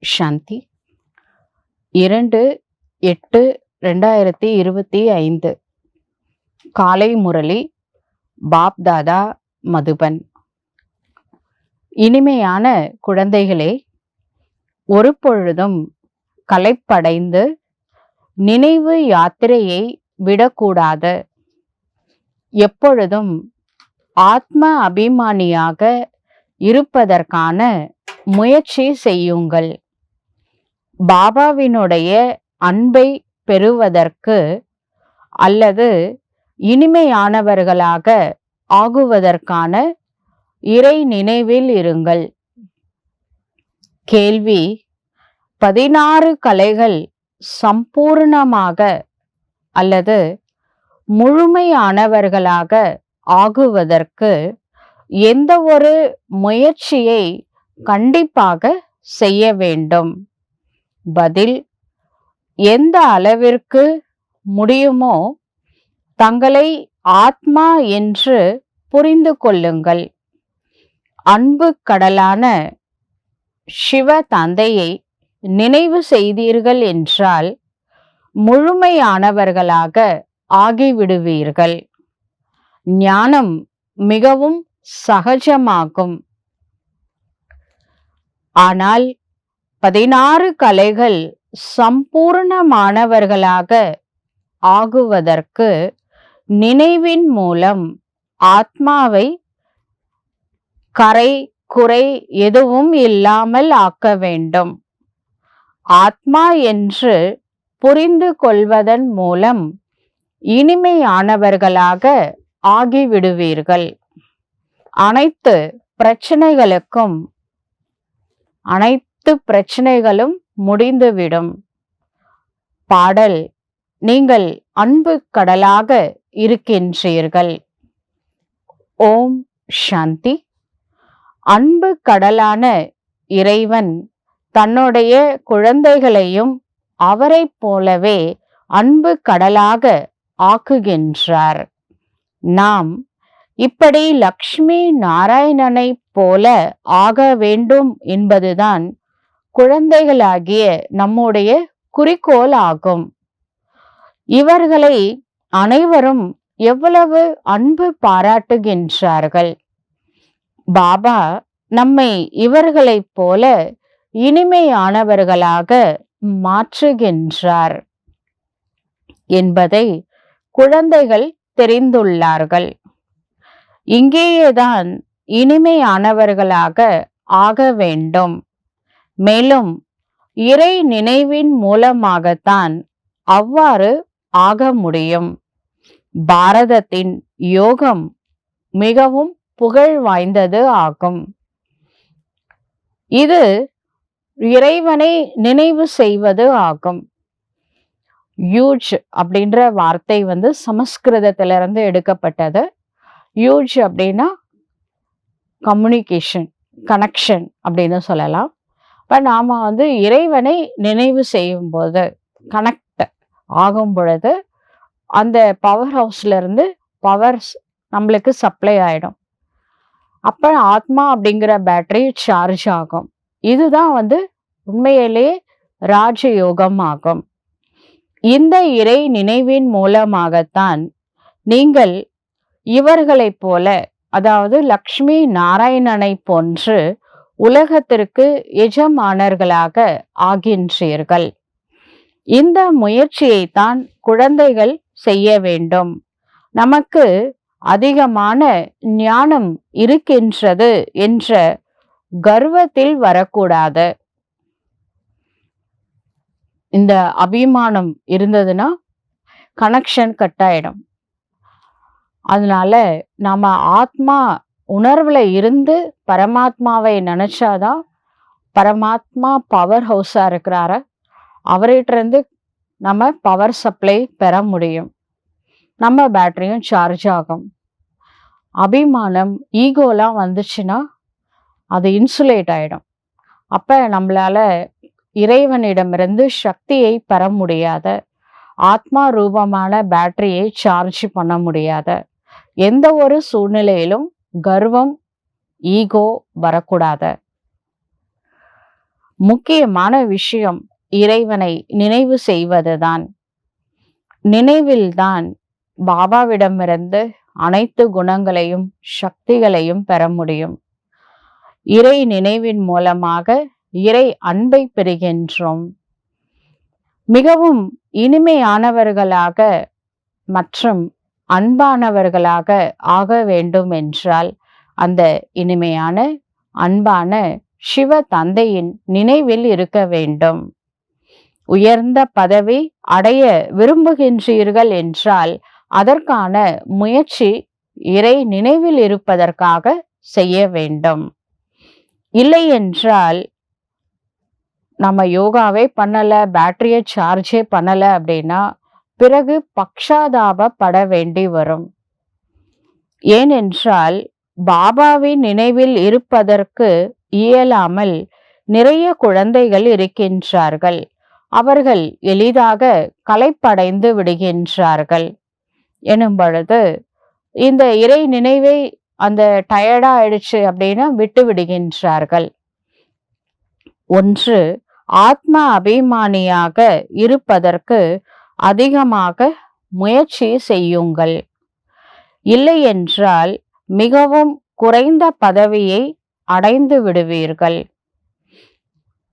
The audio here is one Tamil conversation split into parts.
சாந்தி 2/8/2025 காலை முரளி பாப்தாதா மதுபன். இனிமையான குழந்தைகளே, ஒரு பொழுதும் களைப்படைந்து நினைவு யாத்திரையை விடக்கூடாது. எப்பொழுதும் ஆத்ம அபிமானியாக இருப்பதற்கான முயற்சி செய்யுங்கள். பாபாவினுடைய அன்பை பெறுவதற்கு அல்லது இனிமையானவர்களாக ஆகுவதற்கான இறை நினைவில் இருங்கள். கேள்வி: 16 கலைகள் சம்பூர்ணமாக அல்லது முழுமையானவர்களாக ஆகுவதற்கு எந்த ஒரு முயற்சியை கண்டிப்பாக செய்ய வேண்டும்? பதில்: எந்த அளவிற்கு முடியுமோ தங்களை ஆத்மா என்று புரிந்து கொள்ளுங்கள். அன்பு கடலான சிவ தந்தையை நினைவு செய்தீர்கள் என்றால் முழுமையானவர்களாக ஆகிவிடுவீர்கள். ஞானம் மிகவும் சகஜமாகும். ஆனால் 16 கலைகள் சம்பூர்ணமானவர்களாக ஆகுவதற்கு நினைவின் மூலம் ஆத்மாவை கரை குறை எதுவும் இல்லாமல் ஆக்க வேண்டும். ஆத்மா என்று புரிந்து கொள்வதன் மூலம் இனிமையானவர்களாக ஆகிவிடுவீர்கள். அனைத்து பிரச்சனைகளும் முடிந்துவிடும். பாடல்: நீங்கள் அன்பு கடலாக இருக்கின்றீர்கள். ஓம் சாந்தி. அன்பு கடலான இறைவன் தன்னுடைய குழந்தைகளையும் அவரைப் போலவே அன்பு கடலாக ஆக்குகின்றார். நாம் இப்படி லக்ஷ்மி நாராயணனை போல ஆக வேண்டும் என்பதுதான் குழந்தைகளாகிய நம்முடைய குறிக்கோள் ஆகும். இவர்களை அனைவரும் எவ்வளவு அன்பு பாராட்டுகின்றார்கள். பாபா நம்மை இவர்களைப் போல இனிமையானவர்களாக மாற்றுகின்றார் என்பதை குழந்தைகள் தெரிந்துள்ளார்கள். இங்கேயேதான் இனிமையானவர்களாக ஆக வேண்டும். மேலும் இறை நினைவின் மூலமாகத்தான் அவ்வாறு ஆக முடியும். பாரதத்தின் யோகம் மிகவும் புகழ் வாய்ந்தது ஆகும். இது இறைவனை நினைவு செய்வது ஆகும். யூஜ் அப்படின்ற வார்த்தை சமஸ்கிருதத்திலிருந்து எடுக்கப்பட்டது. யூஜ் அப்படின்னா கம்யூனிகேஷன், கனெக்ஷன் அப்படின்னு சொல்லலாம். இப்போ நாம் இறைவனை நினைவு செய்யும் போது, கனெக்ட் ஆகும் பொழுது அந்த பவர் ஹவுஸ்லேருந்து பவர்ஸ் நம்மளுக்கு சப்ளை ஆகிடும். அப்போ ஆத்மா அப்படிங்கிற பேட்டரி சார்ஜ் ஆகும். இதுதான் உண்மையிலேயே ராஜயோகம் ஆகும். இந்த இறை நினைவின் மூலமாகத்தான் நீங்கள் இவர்களைப் போல, அதாவது லக்ஷ்மி நாராயணனை போன்று உலகத்திற்கு எஜமானர்களாக ஆகின்றீர்கள். இந்த முயற்சியை தான் குழந்தைகள் செய்ய வேண்டும். நமக்கு அதிகமான ஞானம் இருக்கின்றது என்ற கர்வத்தில் வரக்கூடாது. இந்த அபிமானம் இருந்ததுன்னா கனெக்ஷன் கட் ஆயிடும். அதனால நாம ஆத்மா உணர்வுல இருந்து பரமாத்மாவை நினைச்சாதான் பரமாத்மா பவர் ஹவுஸா இருக்கிறார, அவர்கிட்ட இருந்து நம்ம பவர் சப்ளை பெற முடியும். நம்ம பேட்டரியும் சார்ஜ் ஆகும். அபிமானம், ஈகோலாம் வந்துச்சுன்னா அது இன்சுலேட் ஆயிடும். அப்ப நம்மளால இறைவனிடமிருந்து சக்தியை பெற முடியாத, ஆத்மா ரூபமான பேட்டரியை சார்ஜ் பண்ண முடியாத, எந்த ஒரு சூழ்நிலையிலும் கர்வம், ஈகோ வரக்கூடாது. முக்கியமான விஷயம் இறைவனை நினைவு செய்வதுதான். நினைவில்தான் பாபாவிடமிருந்து அனைத்து குணங்களையும் சக்திகளையும் பெற முடியும். இறை நினைவின் மூலமாக இறை அன்பை பெறுகின்றோம். மிகவும் இனிமையானவர்களாக மற்றும் அன்பானவர்களாக ஆக வேண்டும் என்றால் அந்த இனிமையான அன்பான சிவ தந்தையின் நினைவில் இருக்க வேண்டும். உயர்ந்த பதவி அடைய விரும்புகின்றீர்கள் என்றால் அதற்கான முயற்சி இறை நினைவில் இருப்பதற்காக செய்ய வேண்டும். இல்லை என்றால் நம்ம யோகாவே பண்ணல, பேட்டரியை சார்ஜே பண்ணல அப்படின்னா பிறகு பக்ஷாதாபப்பட வேண்டி வரும். ஏனென்றால் பாபாவின் நினைவில் இருப்பதற்கு இயலாமல் நிறைய குழந்தைகள் இருக்கின்றார்கள். அவர்கள் எளிதாக களைப்படைந்து விடுகின்றார்கள். எனும் பொழுது இந்த இறை நினைவை அந்த டயர்டா ஆயிடுச்சு அப்படின்னா விட்டு விடுகின்றார்கள். ஒன்று, ஆத்ம அபிமானியாக இருப்பதற்கு அதிகமாக முயற்சி செய்யுங்கள். இல்லை என்றால் மிகவும் குறைந்த பதவியை அடைந்து விடுவீர்கள்.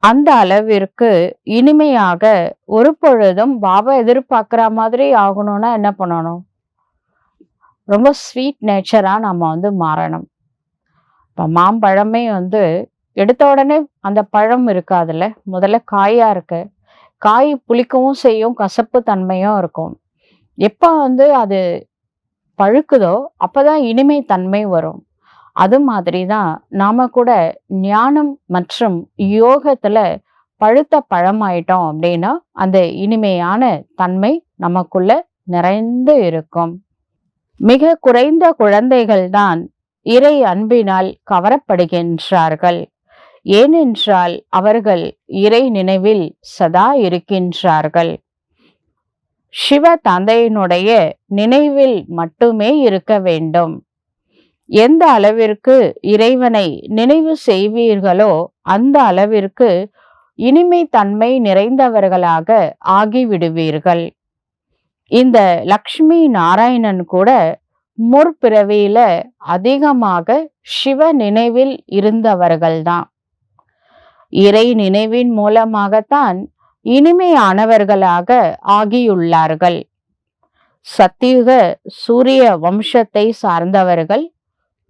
அந்த அளவிற்கு இனிமையாக ஒரு பொழுதும் பாபா எதிர்பார்க்கிற மாதிரி ஆகணும்னா என்ன பண்ணணும்? ரொம்ப ஸ்வீட் நேச்சரா நம்ம மாறணும். இப்போ மாம்பழமே எடுத்த உடனே அந்த பழம் இருக்காதுல்ல, முதல்ல காயா இருக்கு. காய் புளிக்கவும் செய்யும், கசப்பு தன்மையும் இருக்கும். எப்போ அது பழுக்குதோ அப்பதான் இனிமை தன்மை வரும். அது மாதிரி தான் நாம கூட ஞானம் மற்றும் யோகத்துல பழுத்த பழமாயிட்டோம் அப்படின்னா அந்த இனிமையான தன்மை நமக்குள்ள நிறைந்து இருக்கும். மிக குறைந்த குழந்தைகள் தான் இறை அன்பினால் கவரப்படுகின்றார்கள். ஏனென்றால் அவர்கள் இறை நினைவில் சதா இருக்கின்றார்கள். சிவ தந்தையினுடைய நினைவில் மட்டுமே இருக்க வேண்டும். எந்த அளவிற்கு இறைவனை நினைவு செய்வீர்களோ அந்த அளவிற்கு இனிமை தன்மை நிறைந்தவர்களாக ஆகிவிடுவீர்கள். இந்த லக்ஷ்மி நாராயணன் கூட முற்பிறவியில அதிகமாக சிவ நினைவில் இருந்தவர்கள்தான். இறை நினைவின் மூலமாகத்தான் இனிமையானவர்களாக ஆகியுள்ளார்கள். சத்தியுக சூரிய வம்சத்தை சார்ந்தவர்கள்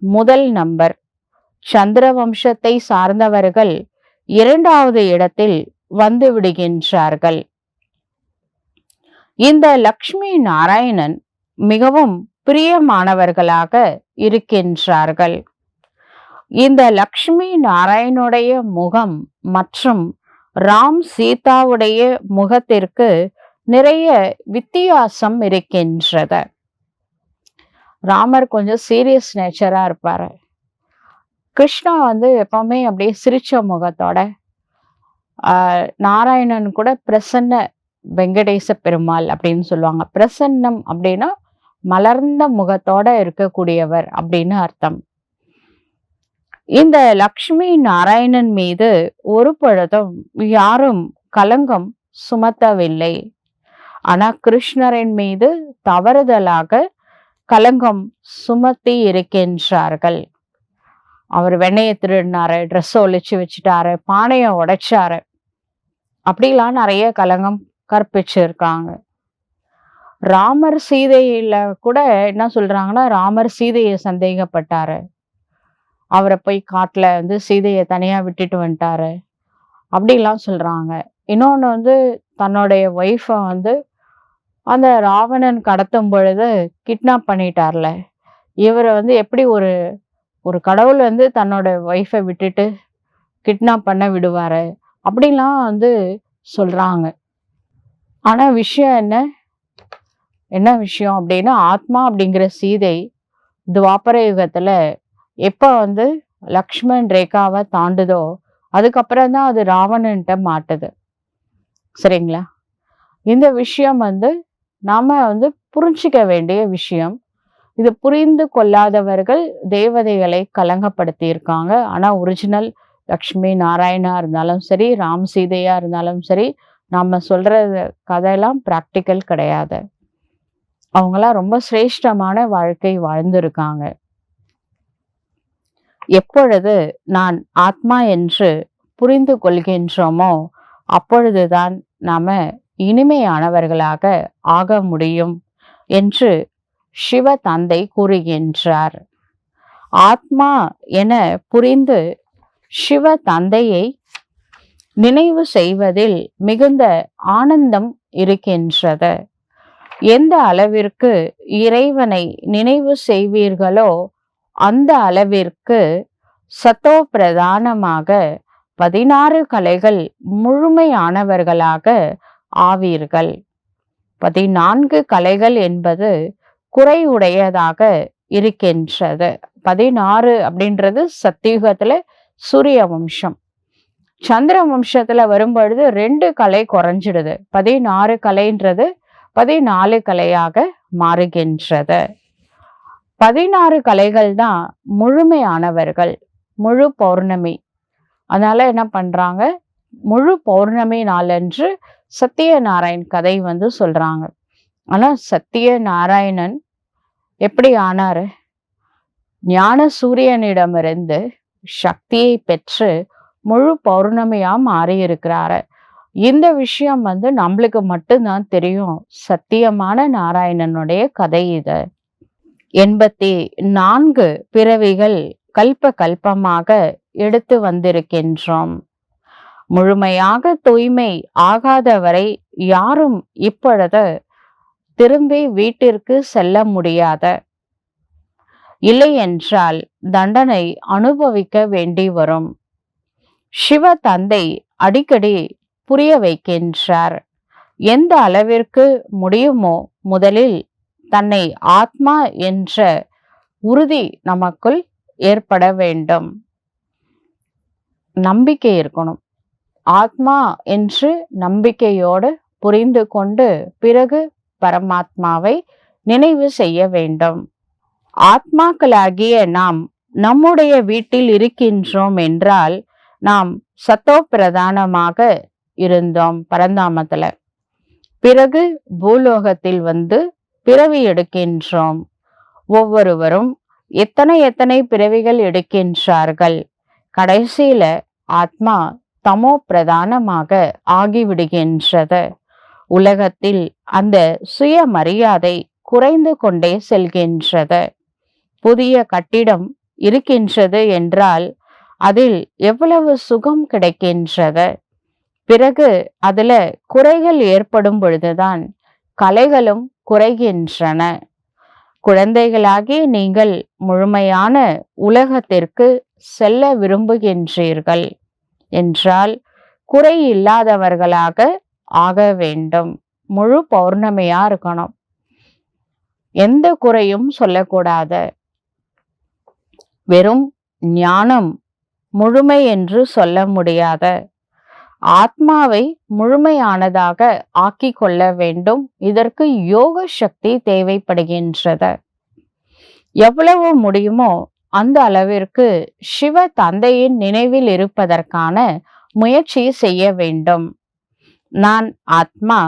முதல் நம்பர், சந்திர வம்சத்தை சார்ந்தவர்கள் இரண்டாவது இடத்தில் வந்து விடுகின்றார்கள். இந்த லக்ஷ்மி நாராயணன் மிகவும் பிரியமானவர்களாக இருக்கின்றார்கள். இந்த லக்ஷ்மி நாராயணுடைய முகம் மற்றும் ராம் சீதாவுடைய முகத்திற்கு நிறைய வித்தியாசம் இருக்கின்றது. ராமர் கொஞ்சம் சீரியஸ் நேச்சரா இருப்பாரு. கிருஷ்ணா எப்பவுமே அப்படியே சிரிச்ச முகத்தோட, நாராயணன் கூட பிரசன்ன வெங்கடேச பெருமாள் அப்படின்னு சொல்லுவாங்க. பிரசன்னம் அப்படின்னா மலர்ந்த முகத்தோட இருக்கக்கூடியவர் அப்படின்னு அர்த்தம். இந்த லக்ஷ்மி நாராயணன் மீது ஒரு பொழுதும் யாரும் கலங்கம் சுமத்தவில்லை. ஆனா கிருஷ்ணரின் மீது தவறுதலாக கலங்கம் சுமத்தி இருக்கின்றார்கள். அவர் வெண்ணையை திருடினாரு, ட்ரெஸ் ஒழிச்சு வச்சுட்டாரு, பானையை உடைச்சாரு, அப்படிலாம் நிறைய கலங்கம் கற்பிச்சிருக்காங்க. ராமர் சீதையில கூட என்ன சொல்றாங்கன்னா, ராமர் சீதையை சந்தேகப்பட்டாரு, அவரை போய் காட்டுல சீதையை தனியா விட்டுட்டு வந்துட்டாரு அப்படிலாம் சொல்றாங்க. இன்னொன்னு தன்னுடைய ஒய்ஃபை அந்த ராவணன் கடத்தும் பொழுது கிட்னாப் பண்ணிட்டார்ல, இவர் எப்படி ஒரு ஒரு கடவுள் தன்னோட ஒய்ஃபை விட்டுட்டு கிட்னாப் பண்ண விடுவாரு அப்படிலாம் சொல்றாங்க. ஆனா விஷயம் என்ன விஷயம் அப்படின்னா, ஆத்மா அப்படிங்கிற சீதை துவாபர யுகத்துல எப்ப லக்ஷ்மண் ரேகாவை தாண்டுதோ அதுக்கப்புறம் தான் அது ராவணன்ட்ட மாட்டுது. சரிங்களா? இந்த விஷயம் நாம புரிஞ்சிக்க வேண்டிய விஷயம். இது புரிந்து கொள்ளாதவர்கள் தேவதைகளை கலங்கப்படுத்தி இருக்காங்க. ஆனா ஒரிஜினல் லக்ஷ்மி நாராயணா இருந்தாலும் சரி, ராம் சீதையா இருந்தாலும் சரி, நம்ம சொல்ற கதையெல்லாம் பிராக்டிக்கல் கிடையாது. அவங்களாம் ரொம்ப சிரேஷ்டமான வாழ்க்கை வாழ்ந்திருக்காங்க. எப்பொழுது நான் ஆத்மா என்று புரிந்து கொள்கின்றோமோ அப்பொழுதுதான் நாம இனிமையானவர்களாக ஆக முடியும் என்று சிவ தந்தை கூறுகின்றார். ஆத்மா என புரிந்து சிவ தந்தையை நினைவு செய்வதில் மிகுந்த ஆனந்தம் இருக்கின்றது. எந்த அளவிற்கு இறைவனை நினைவு செய்வீர்களோ அந்த அளவிற்கு சத்தோ பிரதானமாக 16 கலைகள் முழுமையானவர்களாக ஆவீர்கள். 14 கலைகள் என்பது குறைவுடையதாக இருக்கின்றது. 16 அப்படின்றது சத்தியுகத்துல சூரிய வம்சம். சந்திர வம்சத்துல வரும்பொழுது 2 கலை குறைஞ்சிடுது. 16 கலைன்றது 14 கலையாக மாறுகின்றது. 16 கலைகள் தான் முழுமையானவர்கள், முழு பௌர்ணமி. அதனால என்ன பண்றாங்க, முழு பௌர்ணமி நாளன்று சத்தியநாராயண் கதை சொல்றாங்க. ஆனா சத்தியநாராயணன் எப்படி ஆனாரு? ஞான சூரியனிடமிருந்து சக்தியை பெற்று முழு பௌர்ணமியா மாறி இருக்கிறாரு. இந்த விஷயம் நம்மளுக்கு மட்டும்தான் தெரியும். சத்தியமான நாராயணனுடைய கதை இது. 84 பிறவிகள் கல்ப கல்பமாக எடுத்து வந்திருக்கின்றோம். முழுமையாக தூய்மை ஆகாதவரை யாரும் இப்பொழுது திரும்பி வீட்டிற்கு செல்ல முடியாத, இல்லை என்றால் தண்டனை அனுபவிக்க வேண்டி வரும். சிவ தந்தை அடிக்கடி புரிய வைக்கின்றார். எந்த அளவிற்கு முடியுமோ முதலில் தன்னை ஆத்மா என்ற உறுதி நமக்குள் ஏற்பட வேண்டும். நம்பிக்கை இருக்கணும். ஆத்மா என்று நம்பிக்கையோடு புரிந்து கொண்டு பிறகு பரமாத்மாவை நினைவு செய்ய வேண்டும். ஆத்மாக்களாகிய நாம் நம்முடைய வீட்டில் இருக்கின்றோம் என்றால் நாம் சத்தோ பிரதானமாக இருந்தோம் பரந்தாமத்துல. பிறகு பூலோகத்தில் பிறவி எடுக்கின்றோம். ஒவ்வொருவரும் எத்தனை பிறவிகள் எடுக்கின்றார்கள். கடைசியில ஆத்மா தமோ பிரதானமாக ஆகிவிடுகின்றது. உலகத்தில் அந்த சுயமரியாதை குறைந்து கொண்டே செல்கின்றது. புதிய கட்டிடம் இருக்கின்றது என்றால் அதில் எவ்வளவு சுகம் கிடைக்கின்றது. பிறகு அதுல குறைகள் ஏற்படும் பொழுதுதான் கலைகளும் குறைகின்றன. குழந்தைகளாகி நீங்கள் முழுமையான உலகத்திற்கு செல்ல விரும்புகின்றீர்கள் என்றால் குறை இல்லாதவர்களாக ஆக வேண்டும். முழு பௌர்ணமியா இருக்கணும். எந்த குறையும் சொல்லக்கூடாது. வெறும் ஞானம் முழுமை என்று சொல்ல முடியாத ஆத்மாவை முழுமையானதாக ஆக்கி கொள்ள வேண்டும். இதற்கு யோக சக்தி தேவைப்படுகின்றது. எவ்வளவு முடியுமோ அந்த அளவிற்கு சிவ தந்தையின் நினைவில் இருப்பதற்கான முயற்சி செய்ய வேண்டும். நான் ஆத்மா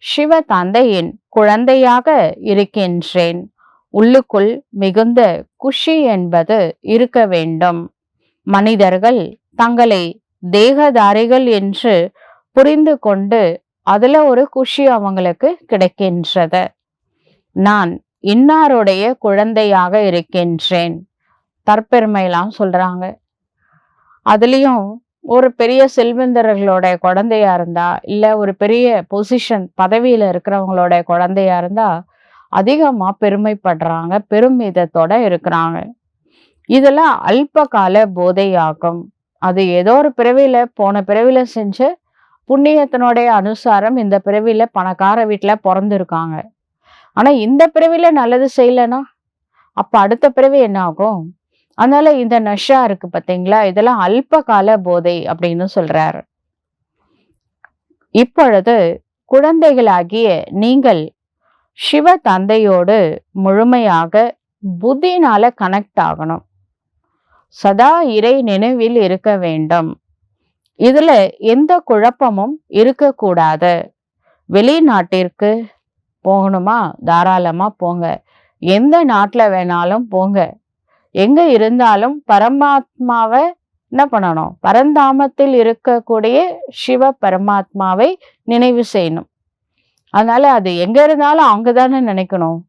சிவ தந்தையின் குழந்தையாக இருக்கின்றேன். உள்ளுக்குள் மிகுந்த குஷி என்பது இருக்க வேண்டும். மனிதர்கள் தங்களை தேகதாரிகள் என்று புரிந்து கொண்டு அதுல ஒரு குஷி அவங்களுக்கு கிடைக்கின்றது. நான் இன்னாருடைய குழந்தையாக இருக்கின்றேன். தற்பெருமைலாம் சொல்றாங்க. அதுலயும் ஒரு பெரிய செல்வந்தர்களோட குழந்தையா இருந்தா, இல்ல ஒரு பெரிய பொசிஷன் பதவியில இருக்கிறவங்களோட குழந்தையா இருந்தா அதிகமா பெருமைப்படுறாங்க, பெருமிதத்தோட இருக்கிறாங்க. இதெல்லாம் அல்ப கால போதையாகும். அது ஏதோ ஒரு பிறவியில, போன பிறவியில செஞ்ச புண்ணியத்தினுடைய அனுசாரம் இந்த பிறவியில பணக்கார வீட்டுல பிறந்திருக்காங்க. ஆனா இந்த பிறவியில நல்லது செய்யலன்னா அப்ப அடுத்த பிறவி என்ன ஆகும்? அதனால இந்த நஷா இருக்கு பாத்தீங்களா, இதெல்லாம் அல்ப கால போதை அப்படின்னு சொல்றாரு. இப்பொழுது குழந்தைகளாகிய நீங்கள் சிவ தந்தையோடு முழுமையாக புத்தினால கனெக்ட் ஆகணும். சதா இறை நினைவில் இருக்க வேண்டும். இதுல எந்த குழப்பமும் இருக்கக்கூடாது. வெளிநாட்டிற்கு போகணுமா? தாராளமா போங்க. எந்த நாட்டுல வேணாலும் போங்க. எங்க இருந்தாலும் பரமாத்மாவை என்ன பண்ணணும்? பரந்தாமத்தில் இருக்கக்கூடிய சிவ பரமாத்மாவை நினைவு செய்யணும். அதனால அது எங்க இருந்தாலும் அங்கதானே நினைக்கணும்.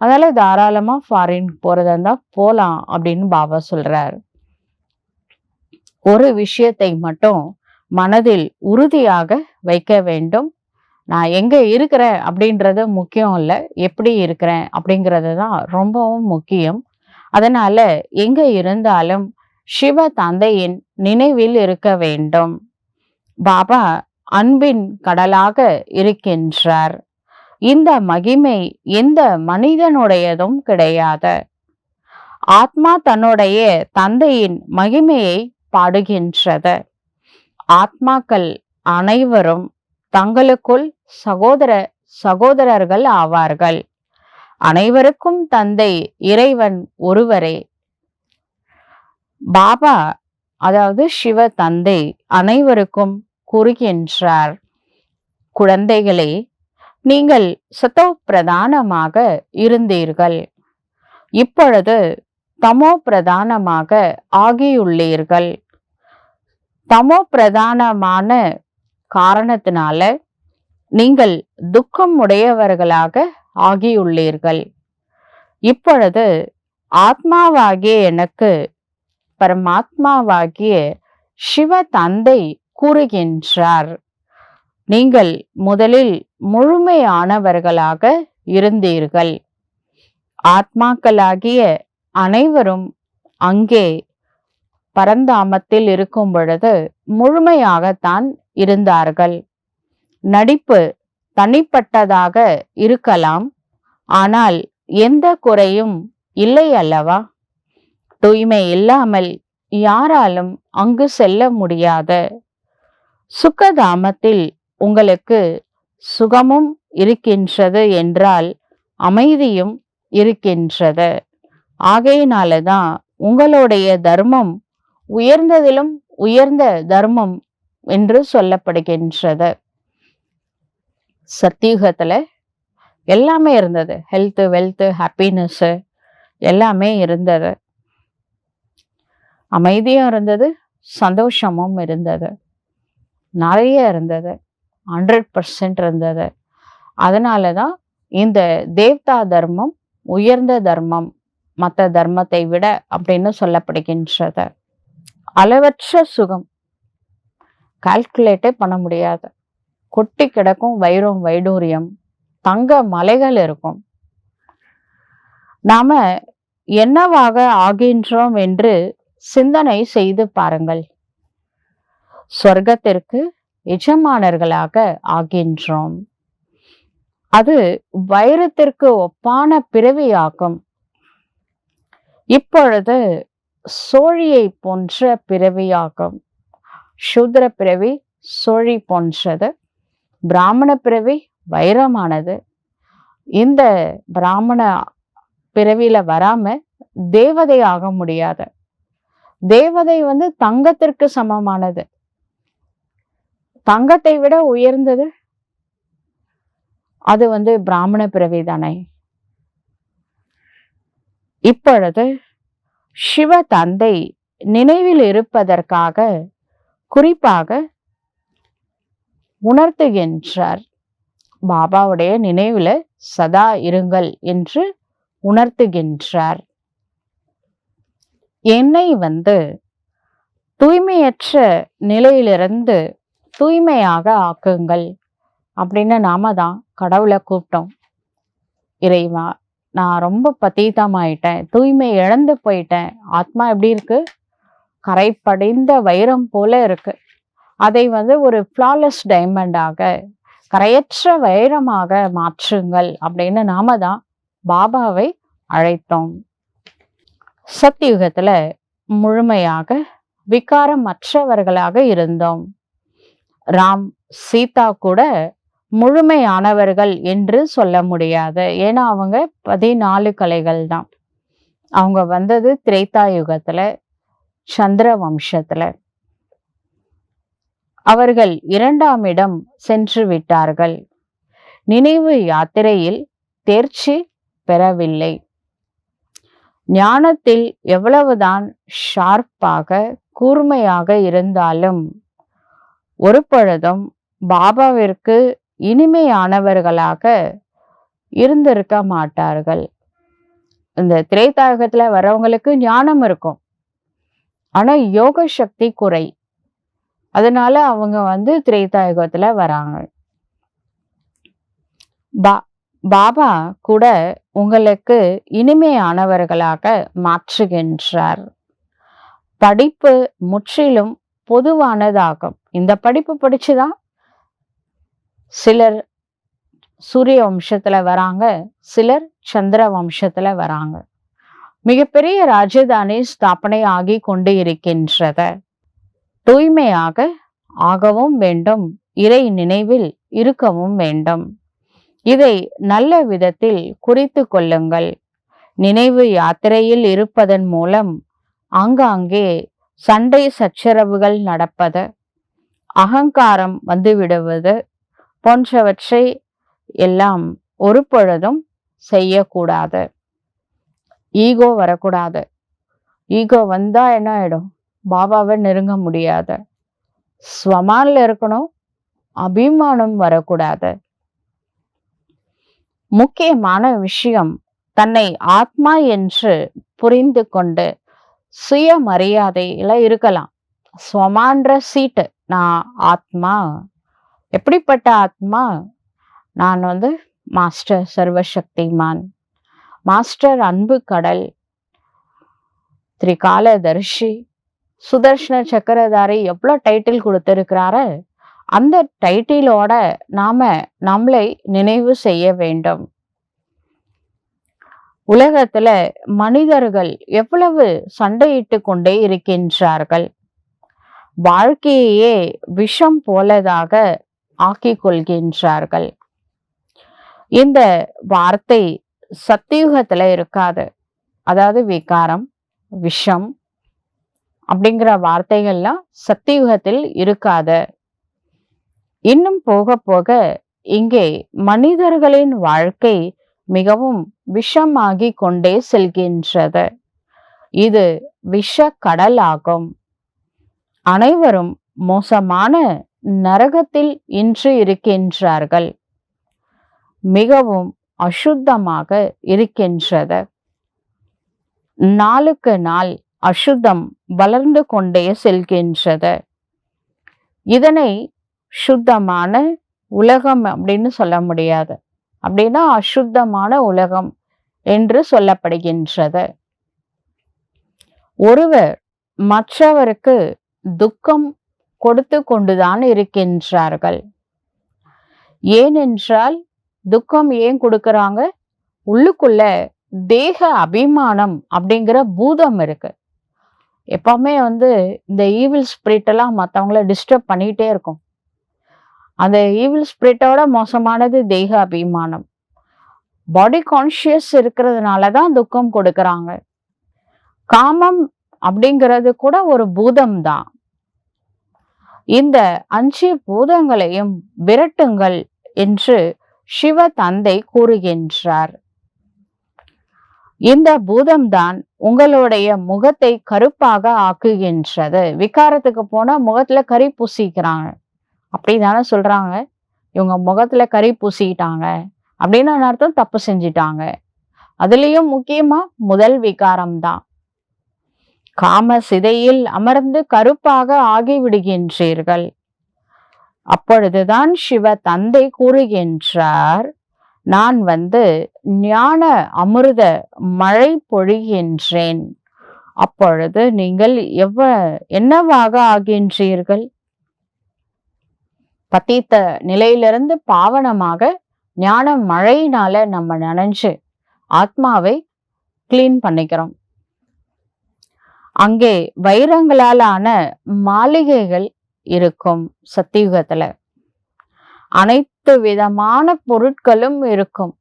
அதனால தாராளமா ஃபாரின் போறதா இருந்தா போலாம் அப்படின்னு பாபா சொல்றாரு. ஒரு விஷயத்தை மட்டும் மனதில் உறுதியாக வைக்க வேண்டும். நான் எங்க இருக்கிறேன் அப்படின்றது முக்கியம் இல்ல. எப்படி இருக்கிறேன் அப்படிங்கிறது தான் ரொம்பவும் முக்கியம். அதனால எங்க இருந்தாலும் சிவ தந்தையின் நினைவில் இருக்க வேண்டும். பாபா அன்பின் கடலாக இருக்கின்றார். இந்த மகிமை எந்த மனிதனுடையதும் கிடையாது. ஆத்மா தன்னுடைய தந்தையின் மகிமையை பாடுகின்றது. ஆத்மாக்கள் அனைவரும் தங்களுக்குள் சகோதரர்கள் ஆவார்கள். அனைவருக்கும் தந்தை இறைவன் ஒருவரே. பாபா அதாவது சிவ தந்தை அனைவருக்கும் கூறுகின்றார், குழந்தைகளே, நீங்கள் சத்தோ பிரதானமாக இருந்தீர்கள். இப்பொழுது தமோ பிரதானமாக ஆகியுள்ளீர்கள். தமோ பிரதானமான காரணத்தினால நீங்கள் துக்கம் உடையவர்களாக ஆகியுள்ளீர்கள். இப்பொழுது ஆத்மாவாகிய எனக்கு பரமாத்மாவாகிய சிவ தந்தை கூறுகின்றார், நீங்கள் முதலில் முழுமையானவர்களாக இருந்தீர்கள். ஆத்மாக்களாகிய அனைவரும் அங்கே பரந்தாமத்தில் இருக்கும் பொழுது முழுமையாகத்தான் இருந்தார்கள். நடிப்பு தனிப்பட்டதாக இருக்கலாம், ஆனால் எந்த குறையும் இல்லை அல்லவா? தூய்மை இல்லாமல் யாராலும் அங்கு செல்ல முடியாது. சுகதாமத்தில் உங்களுக்கு சுகமும் இருக்கின்றது என்றால் அமைதியும் இருக்கின்றது. ஆகையினாலதான் உங்களுடைய தர்மம் உயர்ந்ததிலும் உயர்ந்த தர்மம் என்று சொல்லப்படுகின்றது. சத்தியுகத்துல எல்லாமே இருந்தது. ஹெல்த், வெல்த், ஹாப்பினஸ் எல்லாமே இருந்தது. அமைதியும் இருந்தது, சந்தோஷமும் இருந்தது, நிறைய இருந்தது, 100% இருந்தது. அதனாலதான் இந்த தேவதா தர்மம் உயர்ந்த தர்மம் மற்ற தர்மத்தை விட அப்படின்னு சொல்லப்படுகின்றது. அளவற்ற சுகம், கால்குலேட்டே பண்ண முடியாது. கொட்டி கிடக்கும் வைரம் வைடூரியம், தங்க மலைகள் இருக்கும். நாம என்னவாக ஆகின்றோம் என்று சிந்தனை செய்து பாருங்கள். சொர்க்கத்திற்கு எஜமானர்களாக ஆகின்றோம். அது வைரத்திற்கு ஒப்பான பிறவியாகும். இப்பொழுது சோழியை போன்ற பிறவியாகும். சூத்ர பிறவி சோழி போன்றது, பிராமண பிறவி வைரமானது. இந்த பிராமண பிறவியில வராம தேவதை ஆக முடியாது. தேவதை தங்கத்திற்கு சமமானது. தங்கத்தை விட உயர்ந்தது அது பிராமண பிறவி தானே. இப்பொழுது சிவ தந்தை நினைவில் இருப்பதற்காக குறிப்பாக உணர்த்துகின்றார். பாபாவுடைய நினைவுல சதா இருங்கள் என்று உணர்த்துகின்றார். என்னை தூய்மையற்ற நிலையிலிருந்து தூய்மையாக ஆக்குங்கள் அப்படின்னு நாம தான் கடவுளை கூப்பிட்டோம். இறைவா, நான் ரொம்ப பதீதமாயிட்டேன், தூய்மை இழந்து போயிட்டேன். ஆத்மா எப்படி இருக்கு? கரை படிந்த வைரம் போல இருக்கு. அதை ஒரு ஃப்ளாலெஸ் டைமண்டாக, கரையற்ற வைரமாக மாற்றுங்கள் அப்படின்னு நாம தான் பாபாவை அழைத்தோம். சத்தியுகத்துல முழுமையாக விகாரமற்றவர்களாக இருந்தோம். ராம், சீதா கூட முழுமையானவர்கள் என்று சொல்ல முடியாது. ஏன்னா அவங்க 14 கலைகள் தான். அவங்க வந்தது திரேதா யுகத்துல. சந்திர வம்சத்துல. அவர்கள் 2ஆம் இடம் சென்று விட்டார்கள். நினைவு யாத்திரையில் தேர்ச்சி பெறவில்லை. ஞானத்தில் எவ்வளவுதான் ஷார்ப்பாக கூர்மையாக இருந்தாலும் ஒரு பொழுதும் பாபாவிற்கு இனிமையானவர்களாக இருந்திருக்க மாட்டார்கள். இந்த திரேதாயுகத்துல வர்றவங்களுக்கு ஞானம் இருக்கும், ஆனா யோக சக்தி குறை. அதனால அவங்க திரேதாயுகத்துல வராங்க. பாபா கூட உங்களுக்கு இனிமையானவர்களாக மாற்றுகின்றார். படிப்பு முற்றிலும் பொதுவானதாகும். இந்த படிப்பு படிச்சுதான் சிலர் சூரிய வம்சத்துல வராங்க, சிலர் சந்திர வம்சத்துல வராங்க. மிகப்பெரிய ராஜதானி ஸ்தாபனை ஆகி கொண்டு இருக்கின்றது. தூய்மையாக ஆகவும் வேண்டும், இறை நினைவில் இருக்கவும் வேண்டும். இதை நல்ல விதத்தில் குறித்து கொள்ளுங்கள். நினைவு யாத்திரையில் இருப்பதன் மூலம் ஆங்காங்கே சண்டை சச்சரவுகள் நடப்பது, அகங்காரம் வந்துவிடுவது போன்றவற்றை எல்லாம் ஒரு பொழுதும் செய்யக்கூடாது. ஈகோ வரக்கூடாது. ஈகோ வந்தா என்ன ஆயிடும்? பாபாவை நெருங்க முடியாது. ஸ்வமான்ல இருக்கணும், அபிமானம் வரக்கூடாது. முக்கியமான விஷயம், தன்னை ஆத்மா என்று புரிந்து கொண்டு சுயமரியாதையில இருக்கலாம். ஸ்வமான்ற சீட்டு, நான் ஆத்மா. எப்படிப்பட்ட ஆத்மா? நான் மாஸ்டர் சர்வசக்திமான், மாஸ்டர் அன்பு கடல், திரிகாலதர்ஷி, சுதர்ஷன சக்கரதாரி, எவ்வளவு டைட்டில் கொடுத்திருக்கிறாரு. அந்த டைட்டிலோட நம்மளை நினைவு செய்ய வேண்டும். உலகத்துல மனிதர்கள் எவ்வளவு சண்டையிட்டு கொண்டே இருக்கின்றார்கள். வாழ்க்கையே விஷம் போலதாக ஆக்கிக் கொள்கின்றார்கள். இந்த வார்த்தை சத்தியுகத்துல இருக்காது. அதாவது விகாரம், விஷம் அப்படிங்கிற வார்த்தைகள்லாம் சத்தியுகத்தில் இருக்காது. இன்னும் போக போக இங்கே மனிதர்களின் வாழ்க்கை மிகவும் விஷமாகி கொண்டே செல்கின்றது. இது விஷ கடல் ஆகும். அனைவரும் மோசமான நரகத்தில் இன்று இருக்கின்றார்கள். மிகவும் அசுத்தமாக இருக்கின்றது. நாளுக்கு நாள் அசுத்தம் வளர்ந்து கொண்டே செல்கின்றது. இதனை சுத்தமான உலகம் அப்படின்னு சொல்ல முடியாது. அப்படின்னா அசுத்தமான உலகம் என்று சொல்லப்படுகின்றது. ஒருவர் மற்றவருக்கு துக்கம் கொடுத்து கொண்டுதான் இருக்கின்றார்கள். ஏனென்றால் துக்கம் ஏன் கொடுக்கறாங்க? உள்ளுக்குள்ள தேக அபிமானம் அப்படிங்கிற பூதம் இருக்கு. எப்பவுமே இந்த ஈவில் ஸ்பிரிட் எல்லாம் மற்றவங்கள டிஸ்டர்ப் பண்ணிட்டே இருக்கும். அந்த ஈவில் ஸ்பிரிட்டோட மோசமானது தேக அபிமானம். பாடி கான்சியஸ் இருக்கிறதுனாலதான் துக்கம் கொடுக்கறாங்க. காமம் அப்படிங்கிறது கூட ஒரு பூதம் தான். இந்த 5 பூதங்களையும் விரட்டுங்கள் என்று சிவ தந்தை கூறுகின்றார். இந்த பூதம்தான் உங்களுடைய முகத்தை கருப்பாக ஆக்குகின்றது. விகாரத்துக்கு போனா முகத்துல கரி பூசிக்கிறாங்க, அப்படிதானே சொல்றாங்க. இவங்க முகத்துல கரி பூசிக்கிட்டாங்க அப்படின்னு அர்த்தம் தப்பு செஞ்சிட்டாங்க. அதுலயும் முக்கியமா முதல் விகாரம் தான். காம சிதையில் அமர்ந்து கருப்பாக ஆகிவிடுகின்றீர்கள். அப்பொழுதுதான் சிவ தந்தை கூறுகின்றார், நான் ஞான அமிர்த மழை பொழிகின்றேன். அப்பொழுது நீங்கள் என்னவாக ஆகின்றீர்கள்? பதீத்த நிலையிலிருந்து பாவனமாக ஞான மழையினால நம்ம நனைஞ்சு ஆத்மாவை கிளீன் பண்ணிக்கிறோம். அங்கே வைரங்களால் ஆன மாளிகைகள் இருக்கும். சத்தியுகத்துல அனைத்து விதமான பொருட்களும் இருக்கும்.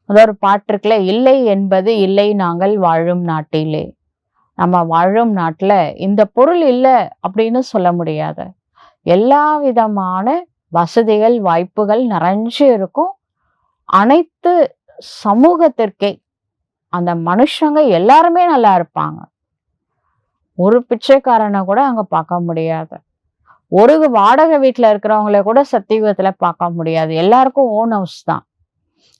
அது ஒரு பாட்டு இருக்குல்ல, இல்லை என்பது இல்லை நாங்கள் வாழும் நாட்டிலே. நம்ம வாழும் நாட்டுல இந்த பொருள் இல்ல அப்படின்னு சொல்ல முடியாது. எல்லா விதமான வசதிகள், வாய்ப்புகள் நிறைஞ்சு இருக்கும். அனைத்து சமூகத்திற்கே அந்த மனுஷங்க எல்லாருமே நல்லா இருப்பாங்க. ஒரு பிச்சைக்காரனை கூட அங்க பார்க்க முடியாது. ஒரு வாடகை வீட்டுல இருக்கிறவங்கள கூட சத்தியுகத்துல பார்க்க முடியாது. எல்லாருக்கும் ஓன் ஹவுஸ் தான்.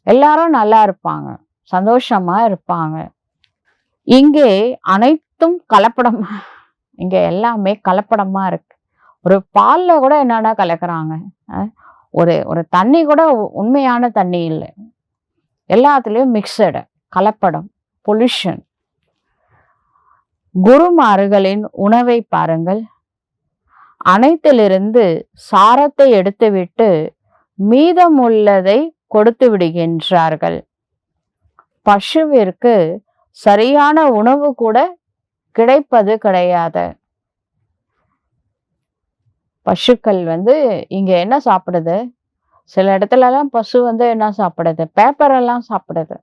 எல்லாரும் நல்லா இருப்பாங்க, சந்தோஷமா இருப்பாங்க. இங்கே அனைத்தும் கலப்படமா, இங்க எல்லாமே கலப்படமா இருக்கு. ஒரு பால்ல கூட என்னென்ன கலக்குறாங்க. ஒரு ஒரு தண்ணி கூட உண்மையான தண்ணி இல்லை. எல்லாத்துலயும் மிக்சடு, கலப்படம், பொல்யூஷன். குருமார்களின் உணவை பாருங்கள். அனைத்திலிருந்து சாரத்தை எடுத்துவிட்டு மீதமுள்ளதை கொடுத்து விடுகின்றார்கள். பசுவிற்கு சரியான உணவு கூட கிடைப்பது கிடையாது. பசுக்கள் இங்க என்ன சாப்பிடுது? சில இடத்துல எல்லாம் பசு என்ன சாப்பிடுது? பேப்பர் எல்லாம் சாப்பிடுது.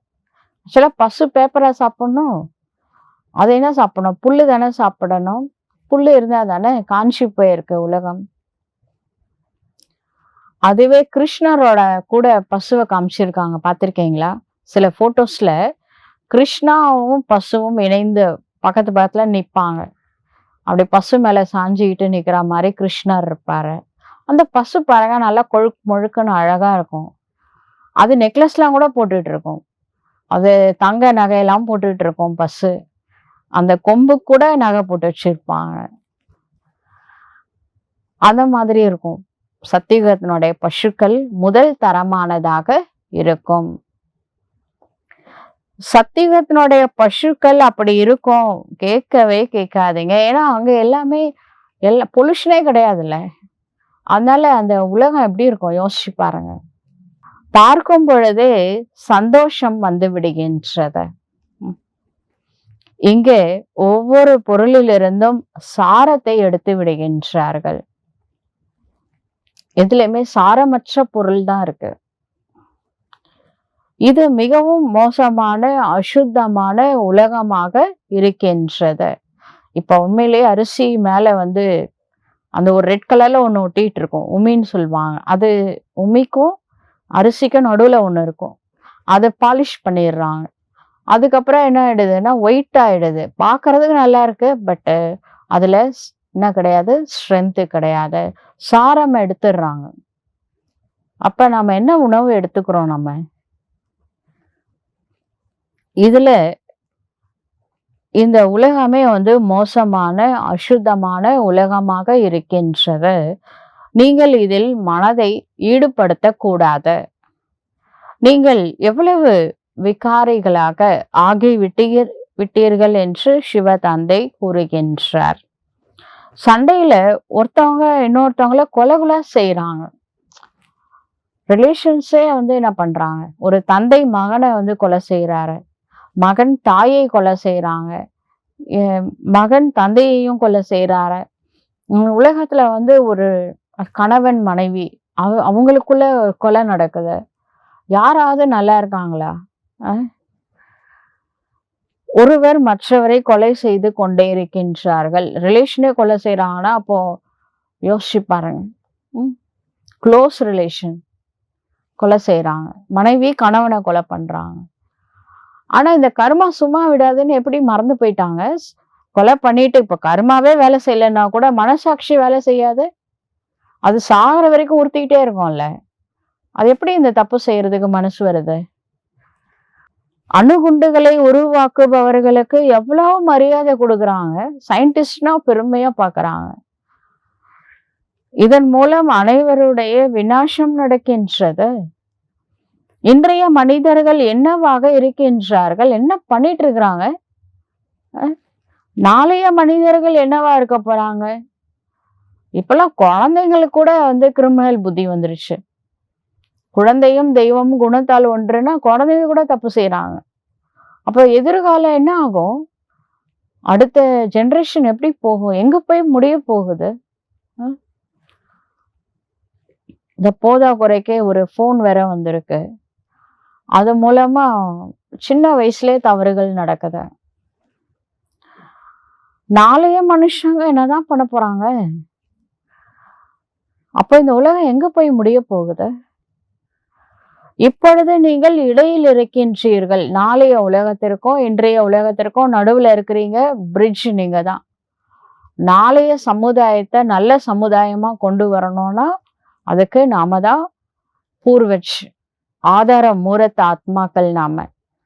ஆக்சுவலா பசு பேப்பரை சாப்பிடணும். அது என்ன சாப்பிடணும்? புல்லு தானே சாப்பிடணும். புல்லு இருந்தா தானே. காஞ்சி போயிருக்கு உலகம். அதுவே கிருஷ்ணரோட கூட பசுவை காமிச்சிருக்காங்க, பார்த்திருக்கீங்களா? சில போட்டோஸ்ல கிருஷ்ணாவும் பசுவும் இணைந்து பக்கத்து பக்கத்துல நிப்பாங்க. அப்படி பசு மேல சாஞ்சிக்கிட்டு நிக்கிற மாதிரி கிருஷ்ணர் இருப்பாரு. அந்த பசு பாருங்க, நல்லா கொழுக்கு முழுக்குன்னு அழகா இருக்கும். அது நெக்லஸ்லாம் கூட போட்டுட்டு இருக்கும். அது தங்க நகையெல்லாம் போட்டுட்டு இருக்கும் பசு. அந்த கொம்பு கூட நகை போட்டு வச்சிருப்பாங்க. அந்த மாதிரி இருக்கும். சத்தியுகத்தினுடைய பசுக்கள் முதல் தரமானதாக இருக்கும். சத்தியுகத்தினுடைய பசுக்கள் அப்படி இருக்கும் கேட்கவே கேட்காதீங்க. ஏன்னா அங்க எல்லாமே பொல்யூஷனே கிடையாதுல்ல. அதனால அந்த உலகம் எப்படி இருக்கும் யோசிச்சு பாருங்க. பார்க்கும் பொழுதே சந்தோஷம் வந்து விடுகின்றது. இங்கே ஒவ்வொரு பொருளிலிருந்தும் சாரத்தை எடுத்து விடுகின்றார்கள். எதுலையுமே சாரமற்ற பொருள் தான் இருக்கு. இது மிகவும் மோசமான அசுத்தமான உலகமாக இருக்கின்றது. இப்ப உண்மையிலேயே அரிசி மேல அந்த ஒரு ரெட் கலர்ல ஒண்ணு ஒட்டிட்டு இருக்கும், உமின்னு சொல்லுவாங்க. அது உமிக்கும் அரிசிக்கும் நடுவுல ஒண்ணு இருக்கும். அதை பாலிஷ் பண்ணிடுறாங்க. அதுக்கப்புறம் என்ன ஆயிடுதுன்னா ஒயிட் ஆயிடுது. பாக்குறதுக்கு நல்லா இருக்கு, பட் அதுல என்ன கிடையாது, ஸ்ட்ரென்த் கிடையாது. சாரம் எடுத்துடுறாங்க. அப்ப நம்ம என்ன உணவு எடுத்துக்கிறோம்? நம்ம இதுல இந்த உலகமே மோசமான அசுத்தமான உலகமாக இருக்கின்றது. நீங்கள் இதில் மனதை ஈடுபடுத்த கூடாது. நீங்கள் எவ்வளவு விகாரிகளாக விட்டீர்கள் என்று சிவ தந்தை கூறுகின்றார். சண்டையில ஒருத்தவங்க இன்னொருத்தவங்கள கொலை செய்யறாங்க. ரிலேஷன்ஸே என்ன பண்றாங்க? ஒரு தந்தை மகனை கொலை செய்யறாரு, மகன் தாயை கொலை செய்யறாங்க, மகன் தந்தையையும் கொலை செய்யறாரு. உலகத்துல ஒரு கணவன் மனைவி அவங்களுக்குள்ள கொலை நடக்குது. யாராவது நல்லா இருக்காங்களா? ஒருவர் மற்றவரை கொலை செய்து கொண்டே இருக்கின்றார்கள். ரிலேஷனே கொலை செய்யறாங்கன்னா அப்போ யோசிச்சு பாருங்க. க்ளோஸ் ரிலேஷன் கொலை செய்யறாங்க, மனைவி கணவனை கொலை பண்றாங்க. ஆனா இந்த கர்மா சும்மா விடாதுன்னு எப்படி மறந்து போயிட்டாங்க. கொலை பண்ணிட்டு இப்ப கர்மாவே வேலை செய்யலைன்னா கூட மனசாட்சி வேலை செய்யாது. அது சாகிற வரைக்கும் உறுத்திக்கிட்டே இருக்கும்ல. அது எப்படி இந்த தப்பு செய்யறதுக்கு மனசு வருது? அணுகுண்டுகளை உருவாக்குபவர்களுக்கு எவ்வளவு மரியாதை கொடுக்குறாங்க. சயின்டிஸ்ட்னா பெருமையா பாக்குறாங்க. இதன் மூலம் அனைவருடைய விநாசம் நடக்கின்றது. இன்றைய மனிதர்கள் என்னவாக இருக்கின்றார்கள்? என்ன பண்ணிட்டு இருக்கிறாங்க? நாளைய மனிதர்கள் என்னவா இருக்க போறாங்க? இப்பெல்லாம் குழந்தைங்களுக்கு கூட கிரிமினல் புத்தி வந்துருச்சு. குழந்தையும் தெய்வமும் குணத்தால் ஒன்றுன்னா குழந்தைங்க கூட தப்பு செய்யறாங்க. அப்ப எதிர்காலம் என்ன ஆகும்? அடுத்த ஜெனரேஷன் எப்படி போகும்? எங்க போய் முடிய போகுது? இந்த போதா குறைக்கே ஒரு போன் வேற வந்திருக்கு. அது மூலமா சின்ன வயசுலயே தவறுகள் நடக்குது. நாளைய மனுஷங்க என்னதான் பண்ண போறாங்க? அப்ப இந்த உலகம் எங்க போய் முடிய போகுது? இப்பொழுது நீங்கள் இடையில் இருக்கின்றீர்கள். நாளைய உலகத்திற்கும் இன்றைய உலகத்திற்கும் நடுவுல இருக்கிறீங்க. பிரிட்ஜ் நீங்க தான். நாளைய சமுதாயத்தை நல்ல சமுதாயமா கொண்டு வரணும்னா அதுக்கு நாம தான் பூர்வஜ், ஆதார மூரத் ஆத்மாக்கள் நாம,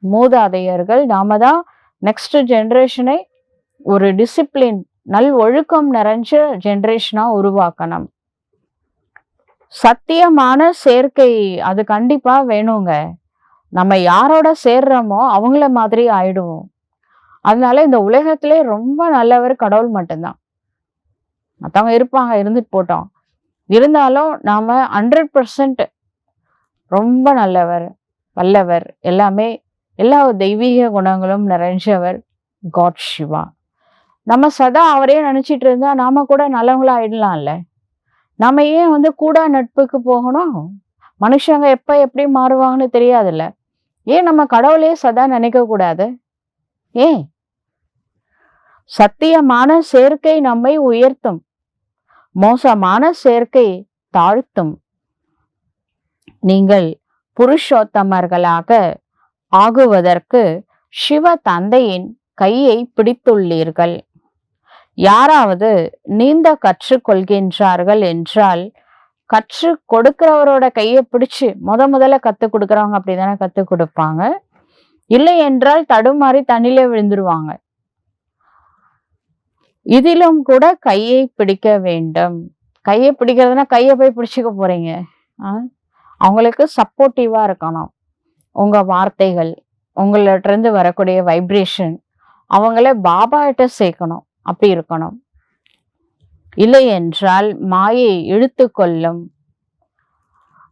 மூதாதையர்கள் நாம தான் நெக்ஸ்ட் ஜெனரேஷனை ஒரு டிசிப்ளின், நல் ஒழுக்கம் நிறைஞ்ச ஜெனரேஷனா உருவாக்கணும். சத்தியமான சேர்க்கை அது கண்டிப்பா வேணுங்க. நம்ம யாரோட சேர்றோமோ அவங்கள மாதிரி ஆயிடுவோம். அதனால இந்த உலகத்திலே ரொம்ப நல்லவர் கடவுள் மட்டும்தான். மத்தவங்க இருப்பாங்க, இருந்துட்டு போட்டோம். இருந்தாலும் நாம 100% ரொம்ப நல்லவர், வல்லவர், எல்லாமே எல்லா தெய்வீக குணங்களும் நிறைஞ்சவர் காட் சிவா. நம்ம சதா அவரே நினைச்சிட்டு இருந்தா நாம கூட நல்லவங்களா ஆயிடலாம்ல. நாம ஏன் கூடா நட்புக்கு போகணும்? மனுஷங்க எப்ப எப்படி மாறுவாங்கன்னு தெரியாதுல்ல. ஏன் நம்ம கடவுளையே சதா நினைக்க கூடாது? ஏன்? சத்தியமான சேர்க்கை நம்மை உயர்த்தும், மோசமான சேர்க்கை தாழ்த்தும். நீங்கள் புருஷோத்தமர்களாக ஆகுவதற்கு சிவ தந்தையின் கையை பிடித்துள்ளீர்கள். யாராவது நீந்த கற்றுக்கொள்கின்றார்கள் என்றால் கற்று கொடுக்கிறவரோட கையை பிடிச்சு முதல்ல கத்து கொடுக்கறவங்க அப்படிதானே கத்து கொடுப்பாங்க. இல்லை என்றால் தடுமாறி தண்ணில விழுந்துருவாங்க. இதிலும் கூட கையை பிடிக்க வேண்டும். கையை பிடிக்கிறதுனா கையை போய் பிடிச்சுக்க போறீங்க. அவங்களுக்கு சப்போர்ட்டிவா இருக்கணும். உங்க வார்த்தைகள், உங்கள்ட்ட இருந்து வரக்கூடிய வைப்ரேஷன் அவங்கள பாபா கிட்ட சேர்க்கணும். அப்படி இருக்கணும். இல்லை என்றால் மாயை இழுத்து கொள்ளும்.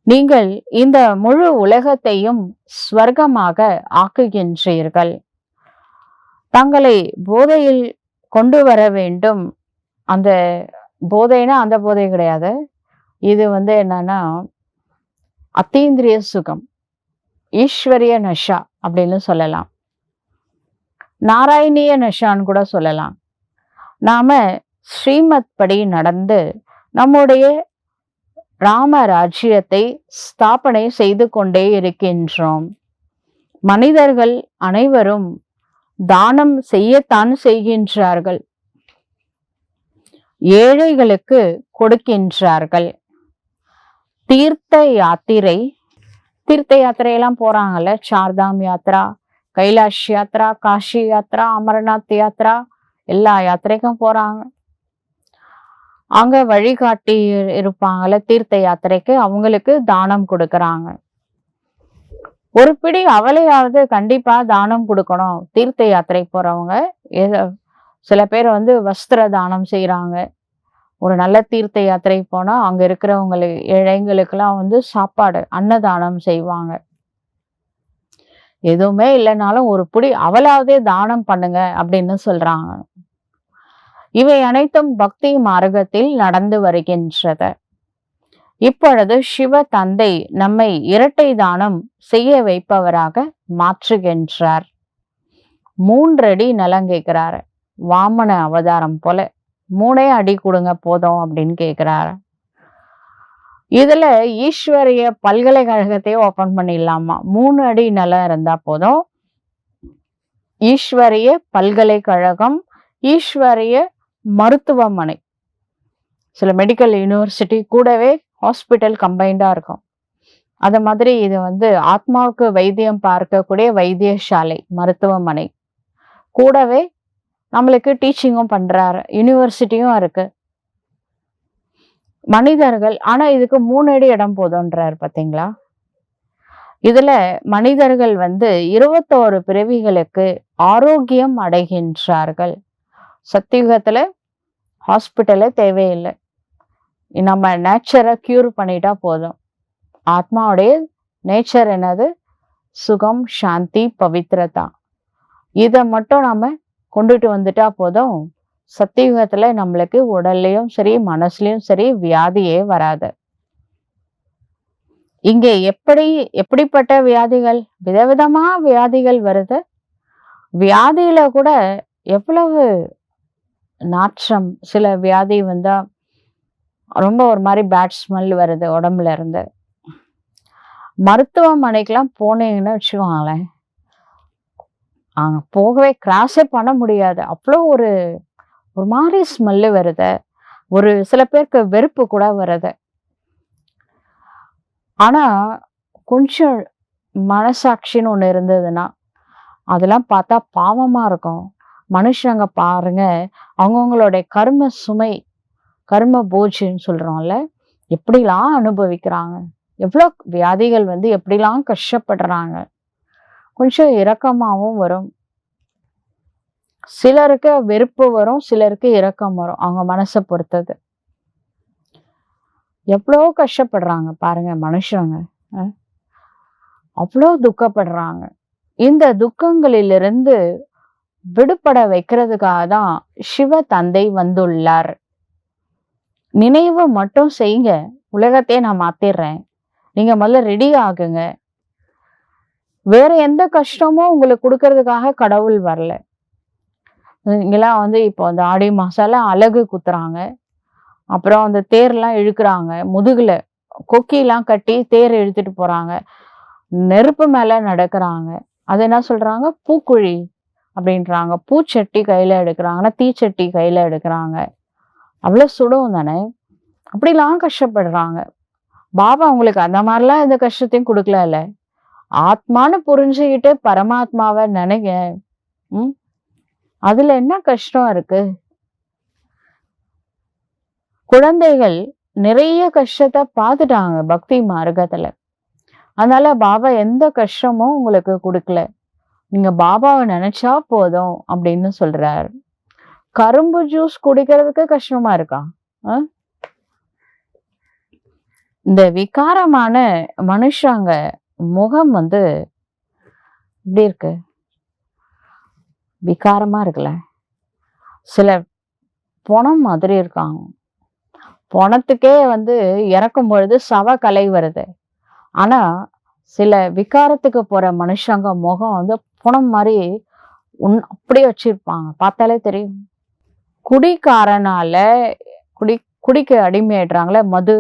நீங்கள் இந்த முழு உலகத்தையும் ஸ்வர்க்கமாக ஆக்குகின்றீர்கள். தங்களை போதையில் கொண்டு வர வேண்டும். அந்த போதைனா அந்த போதை கிடையாது. இது என்னன்னா அத்தீந்திரிய சுகம், ஈஸ்வரிய நஷா அப்படின்னு சொல்லலாம். நாராயணிய நஷான்னு கூட சொல்லலாம். நாம ஸ்ரீமத் படி நடந்து நம்முடைய ராம ராஜ்யத்தை ஸ்தாபனை செய்து கொண்டே இருக்கின்றோம். மனிதர்கள் அனைவரும் தானம் செய்யத்தான் செய்கின்றார்கள். ஏழைகளுக்கு கொடுக்கின்றார்கள். தீர்த்த யாத்திரையெல்லாம் போறாங்கல்ல, சார்தாம் யாத்ரா, கைலாஷ் யாத்ரா, காஷி யாத்ரா, அமர்நாத் யாத்ரா, எல்லா யாத்திரைக்கும் போறாங்க. அங்க வழிகாட்டி இருப்பாங்கல்ல தீர்த்த யாத்திரைக்கு, அவங்களுக்கு தானம் கொடுக்கறாங்க. ஒரு பிடி அவளையாவது கண்டிப்பா தானம் கொடுக்கணும். தீர்த்த யாத்திரை போறவங்க சில பேர் வஸ்திர தானம் செய்யறாங்க. ஒரு நல்ல தீர்த்த யாத்திரை போனா அங்க இருக்கிறவங்களுக்கு, ஏழைங்களுக்கெல்லாம் சாப்பாடு அன்னதானம் செய்வாங்க. எதுவுமே இல்லைனாலும் ஒரு பிடி அவளாவதே தானம் பண்ணுங்க அப்படின்னு சொல்றாங்க. இவை அனைத்தும் பக்தி மார்க்கத்தில் நடந்து வருகின்றது. இப்பொழுது சிவ தந்தை நம்மை இரட்டை தானம் செய்ய வைப்பவராக மாற்றுகின்றார். 3 அடி நிலம் கேட்கிறாரு. வாமன அவதாரம் போல 3 அடி கொடுங்க போதும் அப்படின்னு கேட்கிறாரு. இதுல ஈஸ்வரிய பல்கலைக்கழகத்தையே ஓபன் பண்ணிடலாமா? 3 அடி நிலம் இருந்தா போதும். ஈஸ்வரிய பல்கலைக்கழகம், ஈஸ்வரிய மருத்துவமனை, சில மெடிக்கல் யூனிவர்சிட்டி கூடவே ஹாஸ்பிட்டல் கம்பைண்டா இருக்கும். அது மாதிரி இது ஆத்மாவுக்கு வைத்தியம் பார்க்கக்கூடிய வைத்தியசாலை, மருத்துவமனை கூடவே நம்மளுக்கு டீச்சிங்கும் பண்றாரு. யூனிவர்சிட்டியும் இருக்கு. மனிதர்கள் ஆனா இதுக்கு 3 அடி இடம் போதுன்றாரு. பாத்தீங்களா? இதுல மனிதர்கள் 21 பிறவிகளுக்கு ஆரோக்கியம் அடைகின்றார்கள். சத்தியுகத்துல ஹாஸ்பிட்டலே தேவையில்லை. நம்ம நேச்சரை கியூர் பண்ணிட்டா போதும். ஆத்மாவுடைய நேச்சர் என்னது? சுகம், சாந்தி, பவித்ரதா. இதை மட்டும் நம்ம கொண்டுட்டு வந்துட்டா போதும். சத்தியுகத்துல நம்மளுக்கு உடல்லையும் சரி மனசுலயும் சரி வியாதியே வராது. இங்கே எப்படிப்பட்ட வியாதிகள், விதவிதமா வியாதிகள் வருது. வியாதியில கூட எவ்வளவு நாற்றம், சில வியாதி வந்தா ரொம்ப ஒரு மாதிரி பேட் ஸ்மெல் வருது உடம்புல இருந்து. மருத்துவமனைக்கெல்லாம் போனீங்கன்னு வச்சுக்கோங்களேன், அங்க போகவே கிராஸே பண்ண முடியாது. அவ்வளோ ஒரு ஒரு மாதிரி ஸ்மெல்லு வருது. ஒரு சில பேருக்கு வெறுப்பு கூட வருது. ஆனா கொஞ்சம் மனசாட்சின்னு ஒண்ணு இருந்ததுன்னா, அதெல்லாம் பார்த்தா பாவமா இருக்கும். மனுஷங்க பாருங்க, அவங்கவங்களுடைய கர்ம சுமை, கர்ம போஜ்ன்னு சொல்றோம்ல, எப்படிலாம் அனுபவிக்கிறாங்க. எவ்வளோ வியாதிகள் வந்து எப்படிலாம் கஷ்டப்படுறாங்க. கொஞ்சம் இரக்கமாவும் வரும். சிலருக்கு வெறுப்பு வரும், சிலருக்கு இரக்கம் வரும். அவங்க மனச பொறுத்தது. எவ்வளோ கஷ்டப்படுறாங்க பாருங்க மனுஷங்க. அ அவ்வளோ துக்கப்படுறாங்க. இந்த துக்கங்களிலிருந்து விடுபட வைக்கிறதுக்காக தான் சிவ தந்தை வந்துள்ளார். நினைவு மட்டும் செய்யுங்க. உலகத்தையே நான் மாத்திடுறேன். நீங்க முதல்ல ரெடி ஆகுங்க. வேற எந்த கஷ்டமும் உங்களுக்கு குடுக்கறதுக்காக கடவுள் வரல. இங்கெல்லாம் வந்து இப்போ அந்த ஆடி மாசம்லாம் அலகு குத்துறாங்க. அப்புறம் அந்த தேர்லாம் இழுக்குறாங்க. முதுகுல கொக்கிலாம் கட்டி தேர் இழுத்துட்டு போறாங்க. நெருப்பு மேல நடக்குறாங்க. அது என்ன சொல்றாங்க? பூக்குழி அப்படின்றாங்க. பூச்சட்டி கையில எடுக்குறாங்கன்னா, தீச்சட்டி கையில எடுக்குறாங்க. அவ்வளோ சுடும் தானே! அப்படிலாம் கஷ்டப்படுறாங்க. பாபா உங்களுக்கு அந்த மாரிலாம் எந்த கஷ்டத்தையும் குடுக்கலல்ல. ஆத்மான்னு புரிஞ்சுகிட்டு பரமாத்மாவ நெனைங்க. ம். அதுல என்ன கஷ்டம் இருக்கு? குழந்தைகள் நிறைய கஷ்டத்த பார்த்துட்டாங்க பக்தி மார்க்கத்துல. அதனால பாபா எந்த கஷ்டமும் உங்களுக்கு குடுக்கல. நீங்க பாபாவ நெனைச்சா போதும் அப்படின்னு சொல்றாரு. கரும்பு ஜூஸ் குடிக்கிறதுக்கு கஷ்டமா இருக்கா? அ? இந்த விகாரமான மனுஷங்க முகம் வந்து எப்படி இருக்கு? விகாரமா இருக்குல்ல. சில பொணம் மாதிரி இருக்காங்க. பொணத்துக்கே வந்து இறக்கும் பொழுது சவக்கலை வருது. ஆனா சில விகாரத்துக்கு போற மனுஷங்க முகம் வந்து பொணம் மாரி அப்படியே வச்சிருப்பாங்க. பார்த்தாலே தெரியும். குடிகாரனால குடிக்க அடிமையாயிடுறாங்களே, மது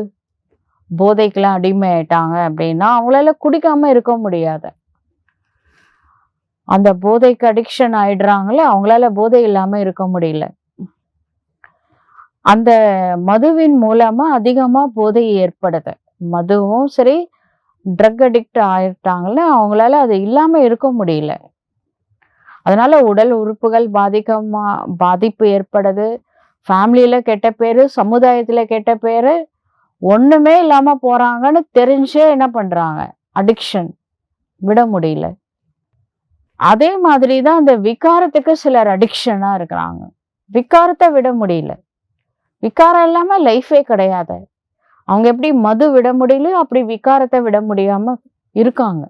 போதைக்கெல்லாம் அடிமையாயிட்டாங்க அப்படின்னா, அவங்களால குடிக்காம இருக்க முடியாது. அந்த போதைக்கு அடிக்ஷன் ஆயிடுறாங்களே, அவங்களால போதை இல்லாம இருக்க முடியல. அந்த மதுவின் மூலமா அதிகமா போதை ஏற்படுது. மதுவும் சரி, ட்ரக் அடிக்ட் ஆயிட்டாங்கல்ல, அவங்களால அது இல்லாம இருக்க முடியல. அதனால உடல் உறுப்புகள் பாதிப்பு ஏற்படுது. ஃபேமிலியில கெட்ட பேரு, சமுதாயத்துல கெட்ட பேரு, ஒண்ணுமே இல்லாம போறாங்கன்னு தெரிஞ்சே என்ன பண்றாங்க? அடிக்ஷன் விட முடியல. அதே மாதிரி தான் அந்த விகாரத்துக்கு சிலர் அடிக்ஷனா இருக்கிறாங்க. விகாரத்த விட முடியல. விகாரம் இல்லாம லைஃபே கிடையாது. அவங்க எப்படி மது விட முடியலையோ, அப்படி விகாரத்த விட முடியாம இருக்காங்க.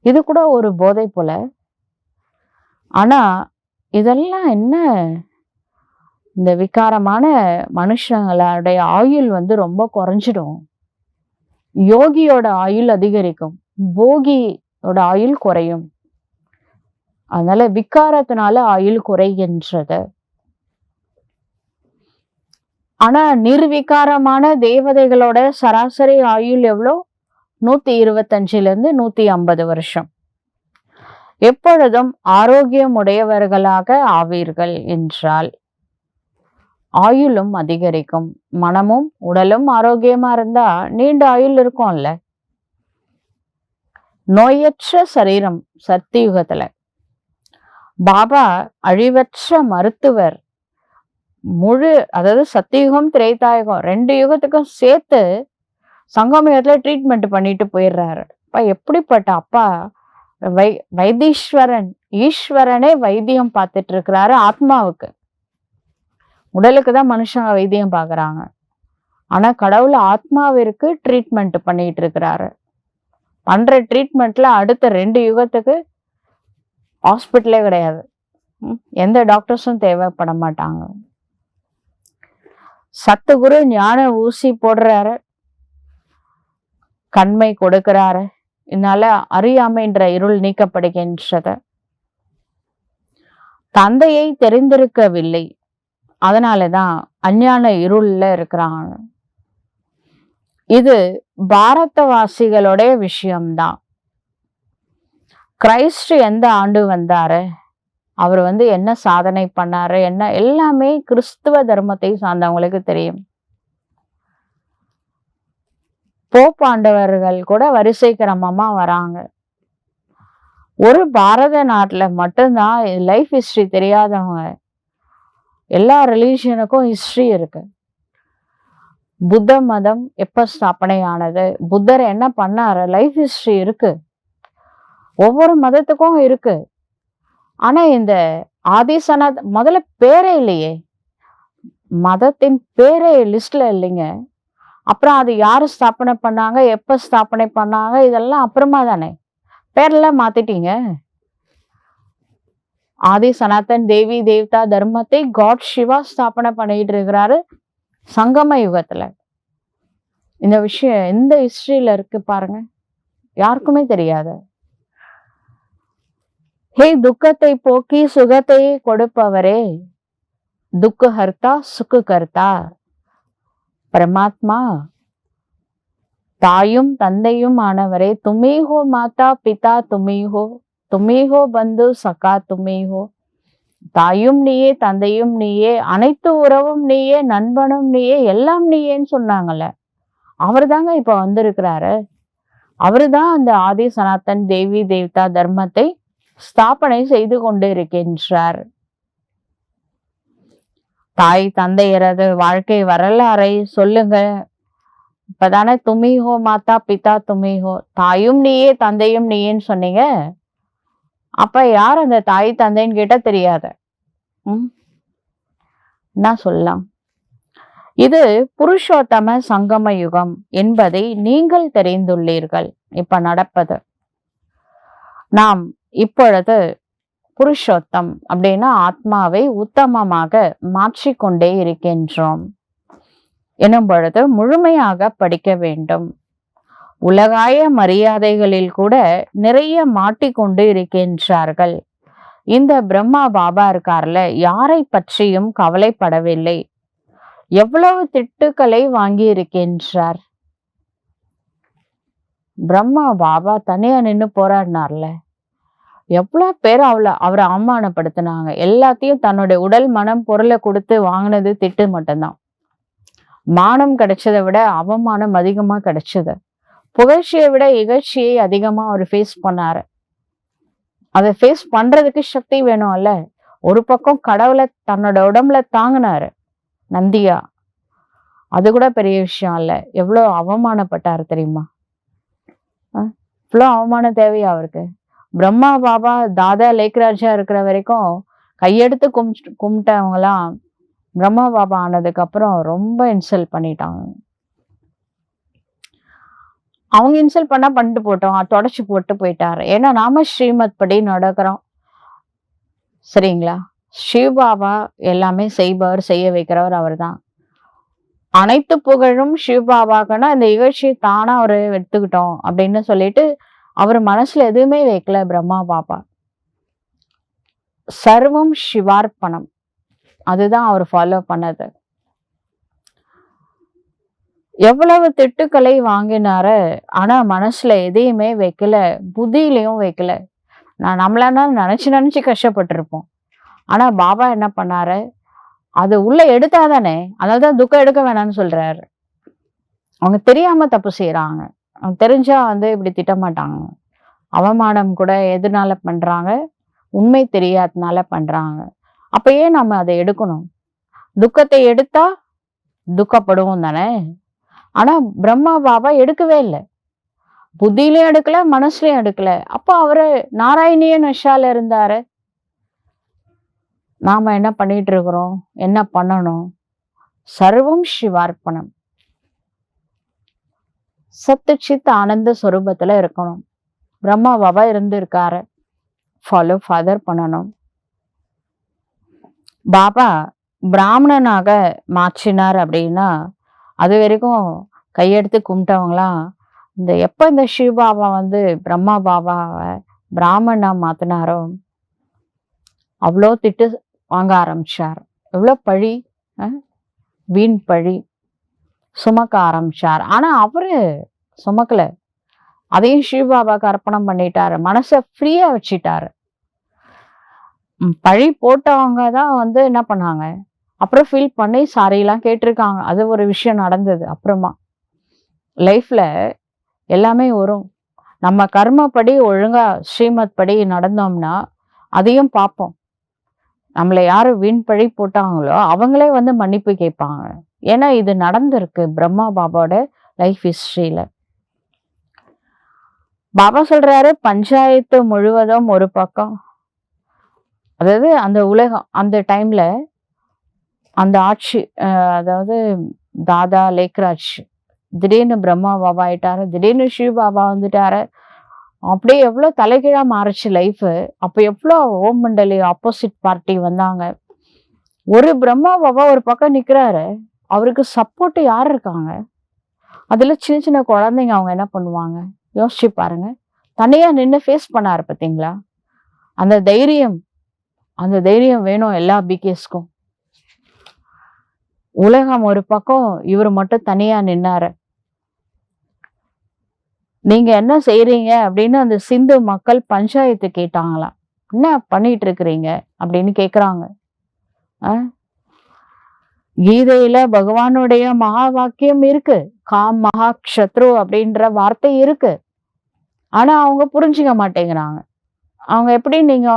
இது கூட ஒரு போதை போல. ஆனா இதெல்லாம் என்ன? இந்த விகாரமான மனுஷங்களுடைய ஆயுள் வந்து ரொம்ப குறைஞ்சிடும். யோகியோட ஆயுள் அதிகரிக்கும். போகியோட ஆயுள் குறையும். அதனால விகாரத்தினால ஆயுள் குறைகின்றது. ஆனா நிர்விகாரமான தேவதைகளோட சராசரி ஆயுள் எவ்வளோ? 125 150 வருஷம். எப்பொழுதும் ஆரோக்கியமுடையவர்களாக ஆவீர்கள் என்றால் ஆயுளும் அதிகரிக்கும். மனமும் உடலும் ஆரோக்கியமா இருந்தா நீண்ட ஆயுள் இருக்கும்ல. நோயற்ற சரீரம் சத்தியுகத்துல. பாபா அழிவற்ற மருத்துவர். அதாவது சத்தியுகம் திரேதாயுகம் 2 யுகத்துக்கும் சேர்த்து சங்கமயுகத்துல ட்ரீட்மெண்ட் பண்ணிட்டு போயிடுறாரு. அப்பா எப்படிப்பட்ட அப்பா! வைத்தீஸ்வரன், ஈஸ்வரனே வைத்தியம் பார்த்துட்டு இருக்கிறாரு ஆத்மாவுக்கு. உடலுக்கு தான் மனுஷங்க வைத்தியம் பார்க்கறாங்க. ஆனா கடவுள் ஆத்மாவிற்கு ட்ரீட்மெண்ட் பண்ணிட்டு இருக்கிறாரு. பண்ற ட்ரீட்மெண்ட்ல அடுத்த 2 யுகத்துக்கு ஹாஸ்பிட்டலே கிடையாது. எந்த டாக்டர்ஸும் தேவைப்பட மாட்டாங்க. சத்துகுரு ஞான ஊசி போடுறாரு, கண்மை கொடுக்கிறாரு. இதனால அறியாமைன்ற இருள் நீக்கப்படுகின்றது. தந்தையை தெரிந்திருக்கவில்லை. அதனாலதான் அஞ்ஞான இருள்ல இருக்கிறாங்க. இது பாரதவாசிகளுடைய விஷயம்தான். கிரைஸ்ட் எந்த ஆண்டு வந்தாரு, அவர் என்ன சாதனை பண்ணாரு, என்ன எல்லாமே கிறிஸ்துவ தர்மத்தை சார்ந்தவங்களுக்கு தெரியும். போப் ஆண்டவர்கள் கூட வரிசை கிரமமா வராங்க. ஒரு பாரத நாட்டுல மட்டும்தான் லைஃப் ஹிஸ்டரி தெரியாதவங்க. எல்லா ரிலீஜியனுக்கும் ஹிஸ்டரி இருக்கு. புத்த மதம் எப்ப ஸ்தாபனை ஆனது, புத்தர் என்ன பண்ணாரு, லைஃப் ஹிஸ்டரி இருக்கு. ஒவ்வொரு மதத்துக்கும் இருக்கு. ஆனா இந்த ஆதிசனாத் முதல்ல பேரே இல்லையே, மதத்தின் பேரே லிஸ்ட்ல இல்லைங்க. அப்புறம் அது யாரு ஸ்தாபனை பண்ணாங்க, எப்ப ஸ்தாபனை பண்ணாங்க, இதெல்லாம் அப்புறமா தானே. பேரெல்லாம் மாத்திட்டீங்க. ஆதி சனாதன் தேவி தேவதா தர்மத்தை காட் சிவா ஸ்தாபனை பண்ணிட்டு இருக்கிறாரு சங்கம யுகத்துல. இந்த விஷயம் எந்த ஹிஸ்டரியில இருக்கு பாருங்க, யாருக்குமே தெரியாது. ஹே துக்கத்தை போக்கி சுகத்தை கொடுப்பவரே, துக்க ஹர்த்தா சுக்கு கர்த்தா பரமாத்மா, தாயும் தந்தையும் ஆனவரே, துமே ஹோ மாதா பிதா துமே ஹோ பந்து சகா துமே ஹோ. தாயும் நீயே, தந்தையும் நீயே, அனைத்து உறவும் நீயே, நண்பனும் நீயே, எல்லாம் நீயேன்னு சொன்னாங்கல்ல. அவரு தாங்க இப்ப வந்திருக்கிறாரு. அவருதான் அந்த ஆதி சனாதன் தேவி தேவதா தர்மத்தை ஸ்தாபனை செய்து கொண்டு இருக்கின்றார். தாய் தந்தையரது வாழ்க்கை வரலாறை சொல்லுங்க. இப்பதானே துமிஹோ மாதா பிதா துமிஹோ, தாயும் நீயே தந்தையும் நீயேன்னு சொன்னீங்க. அப்ப யார் அந்த தாய் தந்தைன்னு கேட்டா தெரியாத என்ன சொல்லலாம். இது புருஷோத்தம சங்கம யுகம் என்பதை நீங்கள் தெரிந்துள்ளீர்கள். இப்ப நடப்பது, நாம் இப்பொழுது புருஷோத்தம் அப்படின்னா ஆத்மாவை உத்தமமாக மாற்றிக்கொண்டே இருக்கின்றோம் எனும் பொழுது முழுமையாக படிக்க வேண்டும். உலகாய மரியாதைகளில் கூட நிறைய மாட்டிக்கொண்டு இருக்கின்றார்கள். இந்த பிரம்மா பாபா இருக்கார்ல, யாரை பற்றியும் கவலைப்படவில்லை. எவ்வளவு திட்டுக்களை வாங்கி இருக்கின்றார். பிரம்மா பாபா தனியா நின்னு போராடினார்ல, எவ்வளவு பேர் அவரை அவமானப்படுத்தினாங்க. எல்லாத்தையும் தன்னுடைய உடல் மனம் பொருளை கொடுத்து வாங்கினது திட்டு மட்டும்தான். மானம் கிடைச்சதை விட அவமானம் அதிகமா கிடைச்சது. புகழ்ச்சியை விட இகழ்ச்சியை அதிகமா அவர் ஃபேஸ் பண்ணாரு. அதை ஃபேஸ் பண்றதுக்கு சக்தி வேணும்ல. ஒரு பக்கம் கடவுளை தன்னோட உடம்புல தாங்கினாரு நந்தியா, அது கூட பெரிய விஷயம் இல்ல. எவ்வளவு அவமானப்பட்டாரு தெரியுமா? இவ்வளவு அவமானம் தேவையா அவருக்கு? பிரம்மா பாபா தாதா லேக்ராஜா இருக்கிற வரைக்கும் கையெடுத்து கும்பிட்டவங்கலாம் பிரம்மா பாபா ஆனதுக்கு அப்புறம் ரொம்ப இன்சல்ட் பண்ணிட்டாங்க. அவங்க இன்சல்ட் பண்ணா பண்ணிட்டு போட்டோம், தொடச்சு போட்டு போயிட்டாரு. ஏன்னா நாம ஸ்ரீமத் படி நடக்கிறோம், சரிங்களா? சிவபாபா எல்லாமே செய்பவர், செய்ய வைக்கிறவர் அவர் தான். அனைத்து புகழும் சிவபாபாக்குன்னா இந்த இகழ்ச்சியை தானா அவரு எடுத்துக்கிட்டோம் அப்படின்னு சொல்லிட்டு அவர் மனசுல எதுவுமே வைக்கல பிரம்மா பாபா. சர்வம் சிவார்ப்பணம், அதுதான் அவர் ஃபாலோ பண்ணது. எவ்வளவு திட்டுக்களை வாங்கினாரு, ஆனா மனசுல எதையுமே வைக்கல, புத்தியிலையும் வைக்கல. நம்மளானா நினைச்சு கஷ்டப்பட்டிருப்போம். ஆனா பாபா என்ன பண்ணாரு, அது உள்ள எடுத்தாதானே. அதனாலதான் துக்கம் எடுக்க வேணாம்னு சொல்றாரு. அவங்க தெரியாம தப்பு செய்யறாங்க, அவங்க தெரிஞ்சா இப்படி திட்டமாட்டாங்க. அவமானம் கூட எதனால பண்றாங்க, உண்மை தெரியாதனால பண்றாங்க. அப்ப ஏன் நம்ம அதை எடுக்கணும்? துக்கத்தை எடுத்தா துக்கப்படுவோம் தானே. ஆனா பிரம்மா பாபா எடுக்கவே இல்லை, புத்தியிலையும் எடுக்கல, மனசுலயும் எடுக்கல. அப்ப அவரு நாராயணிய நஷால இருந்தாரு. நாம என்ன பண்ணிட்டு இருக்கிறோம், என்ன பண்ணணும்? சர்வம் சிவார்ப்பணம், சத்து சித் ஆனந்த சொரூபத்துல இருக்கணும். பிரம்மா பாபா இருந்திருக்காரு, ஃபாலோ ஃபாதர் பண்ணணும். பாபா பிராமணனாக மாற்றினார் அப்படின்னா அது வரைக்கும் கையெடுத்து கும்பிட்டவங்களாம் எப்ப இந்த சிவபாபா பிரம்மா பாபாவை பிராமணா மாத்தினாரோ அவ்வளோ திட்டு வாங்க ஆரம்பிச்சார். எவ்வளோ பழி, வீண் பழி சுமக்க ஆரம்பிச்சார். ஆனா அவரு சுமக்கல. அதையும் சிவபாபாக்கு அர்ப்பணம் பண்ணிட்டாரு. மனசை ஃப்ரீயா வச்சுட்டாரு. பழி போட்டவங்க தான் என்ன பண்ணாங்க, அப்புறம் ஃபீல் பண்ணி சாரிலாம் கேட்டிருக்காங்க. அது ஒரு விஷயம் நடந்தது. அப்புறமா லைஃப்ல எல்லாமே வரும். நம்ம கர்மப்படி ஒழுங்கா ஸ்ரீமத் படி நடந்தோம்னா அதையும் பார்ப்போம். நம்மளை யாரு வீண் பழி போட்டாங்களோ அவங்களே மன்னிப்பு கேட்பாங்க. ஏன்னா இது நடந்திருக்கு பிரம்மா பாபாவோட லைஃப் ஹிஸ்டரியில. பாபா சொல்றாரு, பஞ்சாயத்து முழுவதும் ஒரு பக்கம், அதாவது அந்த உலகம் அந்த டைம்ல அந்த ஆட்சி, அதாவது தாதா லேக்ராஜ் திடீர்னு பிரம்மா பாபா ஆயிட்டாரு, திடீர்னு சிவ பாபா வந்துட்டாரு. அப்படியே எவ்வளோ தலைகீழா மாறுச்சு லைஃப். அப்போ எவ்வளோ ஓம் மண்டலி ஆப்போசிட் பார்ட்டி வந்தாங்க. ஒரு பிரம்மா பாபா ஒரு பக்கம் நிக்கிறாரு, அவருக்கு சப்போர்ட் யார் இருக்காங்க? அதுல சின்ன சின்ன குழந்தைங்க, அவங்க என்ன பண்ணுவாங்க யோசிச்சு பாருங்க. தனியா நின்று ஃபேஸ் பண்ணாரு பார்த்தீங்களா? அந்த தைரியம், அந்த தைரியம் வேணும் எல்லா பிகேஸ்க்கும். உலகம் ஒரு பக்கம், இவர் மட்டும் தனியா நின்னாரு. நீங்க என்ன செய்றீங்க அப்படின்னு அந்த சிந்து மக்கள் பஞ்சாயத்து கேட்டாங்களாம். என்ன பண்ணிட்டு இருக்கிறீங்க அப்படின்னு கேக்குறாங்க. கீதையில பகவானுடைய மகா வாக்கியம் இருக்கு, காம் மகா க்ஷத்ரு அப்படின்ற வார்த்தை இருக்கு. ஆனா அவங்க புரிஞ்சுக்க மாட்டேங்கிறாங்க. அவங்க எப்படி நீங்க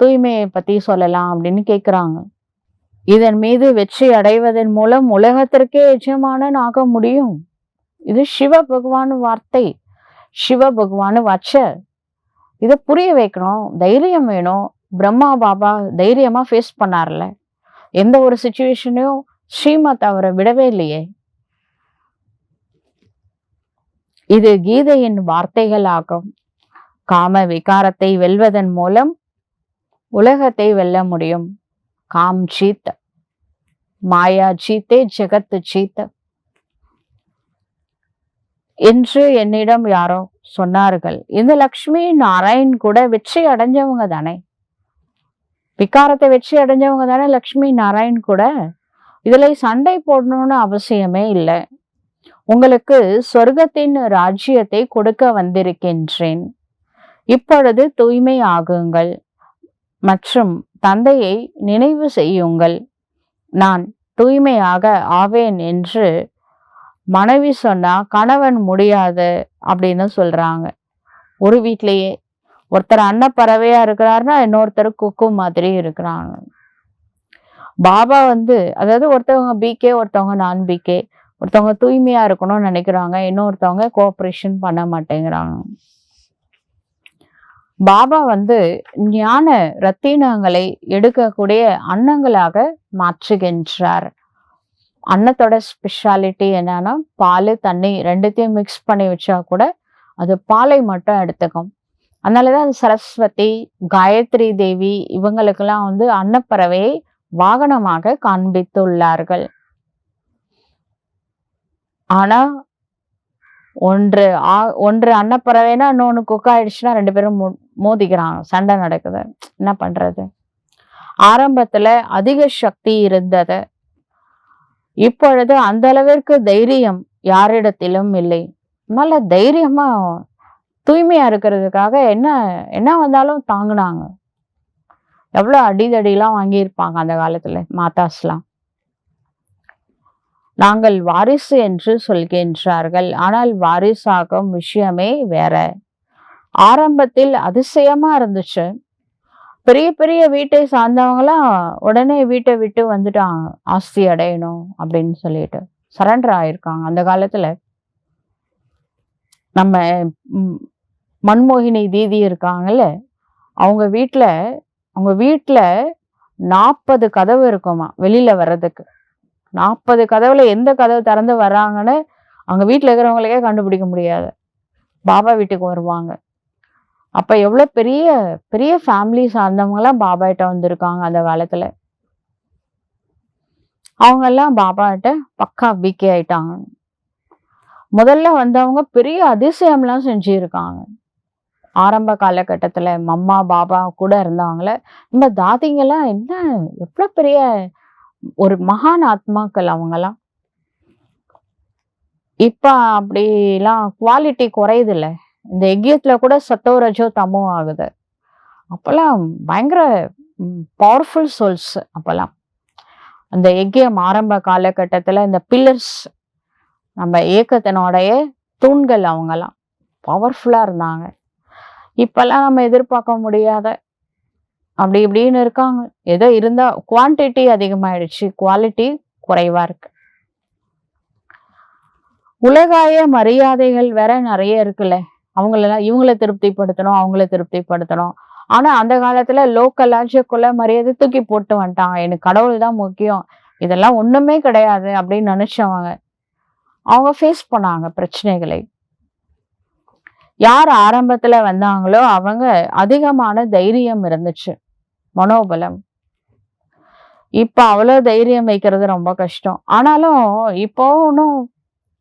தூய்மையை பத்தி சொல்லலாம் அப்படின்னு கேக்குறாங்க. இதன் மீது வெற்றி அடைவதன் மூலம் உலகத்திற்கே எஜமானன் ஆக முடியும். இது சிவ பகவான் வார்த்தை, சிவ பகவான் வச்ச. இதை புரிய வைக்கணும், தைரியம் வேணும். பிரம்மா பாபா தைரியமா ஃபேஸ் பண்ணார்ல, எந்த ஒரு சுச்சுவேஷனையும் ஸ்ரீமத் அவரை விடவே இல்லையே. இது கீதையின் வார்த்தைகள் ஆகும். காம விகாரத்தை வெல்வதன் மூலம் உலகத்தை வெல்ல முடியும். காம் ஜீத், மாயா ஜீத்தே ஜெகத் ஜீத் என்று என்னிடம் யாரோ சொன்னார்கள். இந்த லக்ஷ்மி நாராயண் கூட வெற்றி அடைஞ்சவங்க தானே, விகாரத்தை வெற்றி அடைஞ்சவங்க தானே லக்ஷ்மி நாராயண் கூட. இதுல சண்டை போடணும்னு அவசியமே இல்லை. உங்களுக்கு சொர்க்கத்தின் ராஜ்யத்தை கொடுக்க வந்திருக்கின்றேன். இப்பொழுது தூய்மை ஆகுங்கள் மற்றும் தந்தையை நினைவு செய்யுங்கள். நான் தூய்மையாக ஆவேன் என்று மனைவி சொன்னா கணவன் முடியாது அப்படின்னு சொல்றாங்க. ஒரு வீட்லயே ஒருத்தர் அன்னப்பறவையா இருக்கிறாருன்னா இன்னொருத்தர் குக்கு மாதிரி இருக்கிறாங்க. பாபா அதாவது ஒருத்தவங்க பிகே, ஒருத்தவங்க நான் பிகே. ஒருத்தவங்க தூய்மையா இருக்கணும்னு நினைக்கிறாங்க, இன்னொருத்தவங்க கோஆபரேஷன் பண்ண மாட்டேங்கிறாங்க. பாபா ஞான ரத்தினங்களை எடுக்கக்கூடிய அன்னங்களாக மாற்றுகின்றார். அன்னத்தோட ஸ்பெஷாலிட்டி என்னன்னா, பால் தண்ணி ரெண்டுத்தையும் மிக்ஸ் பண்ணி வச்சா கூட அது பாலை மட்டும் எடுத்துக்கும். அதனாலதான் அது சரஸ்வதி, காயத்ரி தேவி இவங்களுக்கெல்லாம் அன்னப்பறவையை வாகனமாக காண்பித்துள்ளார்கள். ஆனா ஒன்று அன்னப்பறவைனா இன்னொன்னு குக் ஆயிடுச்சுன்னா ரெண்டு பேரும் மோதிக்கிறாங்க, சண்டை நடக்குது. என்ன பண்றது? ஆரம்பத்துல அதிக சக்தி இருந்தது, இப்பொழுது அந்த அளவிற்கு தைரியம் யாரிடத்திலும் இல்லை. அதனால தைரியமா தூய்மையா இருக்கிறதுக்காக என்ன என்ன வந்தாலும் தாங்குனாங்க. எவ்வளவு அடிதடிலாம் வாங்கியிருப்பாங்க அந்த காலத்துல மாதாஸ்லாம். நாங்கள் வாரிசு என்று சொல்கின்றார்கள், ஆனால் வாரிசாகும் விஷயமே வேற. ஆரம்பத்தில் அதிசயமா இருந்துச்சு. பெரிய பெரிய வீட்டை சார்ந்தவங்களாம் உடனே வீட்டை விட்டு வந்துட்டாங்க, ஆஸ்தி அடையணும் அப்படின்னு சொல்லிட்டு சரண்டர் ஆயிருக்காங்க. அந்த காலத்துல நம்ம மன்மோகினி தீதி இருக்காங்கல்ல, அவங்க வீட்டுல 40 கதவு இருக்குமா வெளியில வர்றதுக்கு. 40 கதவுல எந்த கதவு திறந்து வர்றாங்கன்னு அவங்க வீட்டுல இருக்கிறவங்களுக்கே கண்டுபிடிக்க முடியாது. பாபா வீட்டுக்கு வருவாங்க. அப்ப எவ்வளவு பெரிய பெரிய ஃபேமிலி சார்ந்தவங்க எல்லாம் பாபா கிட்ட வந்திருக்காங்க அந்த காலத்துல. அவங்க எல்லாம் பாபா கிட்ட பக்கா பிகே ஆயிட்டாங்க. முதல்ல வந்தவங்க பெரிய அதிசயம்லாம் செஞ்சிருக்காங்க. ஆரம்ப காலகட்டத்துல மம்மா, பாபா கூட இருந்தவங்கள, நம்ம தாதிங்கலாம் என்ன எவ்ளோ பெரிய ஒரு மகான் ஆத்மாக்கள் அவங்கலாம். இப்ப அப்படிலாம் குவாலிட்டி குறையுதுல்ல. இந்த யக்கியத்துல கூட சத்தோ, ரஜோ, தமோ ஆகுது. அப்பலாம் பயங்கர பவர்ஃபுல் சோல்ஸ் அப்பலாம். அந்த யக்கியம் ஆரம்ப காலகட்டத்துல இந்த பில்லர்ஸ் நம்ம இயக்கத்தினுடைய தூண்கள் அவங்கலாம். பவர்ஃபுல்லா இருந்தாங்க. இப்பலாம் நம்ம எதிர்பார்க்க முடியாத அப்படி இப்படின்னு இருக்காங்க. ஏதோ இருந்தா குவான்டிட்டி அதிகமாயிடுச்சு. குவாலிட்டி குறைவா இருக்கு. உலகாய மரியாதைகள் வேற நெறைய இருக்குல்ல. அவங்களலாம் இவங்கள திருப்திப்படுத்தணும், அவங்கள திருப்திப்படுத்தணும். ஆனா அந்த காலத்துல லோக்கலாச்சு குல மரியாதை தூக்கி போட்டு வந்துட்டாங்க. எனக்கு கடவுள் தான் முக்கியம். இதெல்லாம் ஒண்ணுமே கிடையாது அப்படின்னு நினைச்சவங்க. அவங்க ஃபேஸ் பண்ணாங்க பிரச்சனைகளை. யார் ஆரம்பத்துல வந்தாங்களோ அவங்க அதிகமான தைரியம் இருந்துச்சு. மனோபலம். இப்ப அவ்வளோ தைரியம் வைக்கிறது ரொம்ப கஷ்டம். ஆனாலும் இப்போ இன்னும்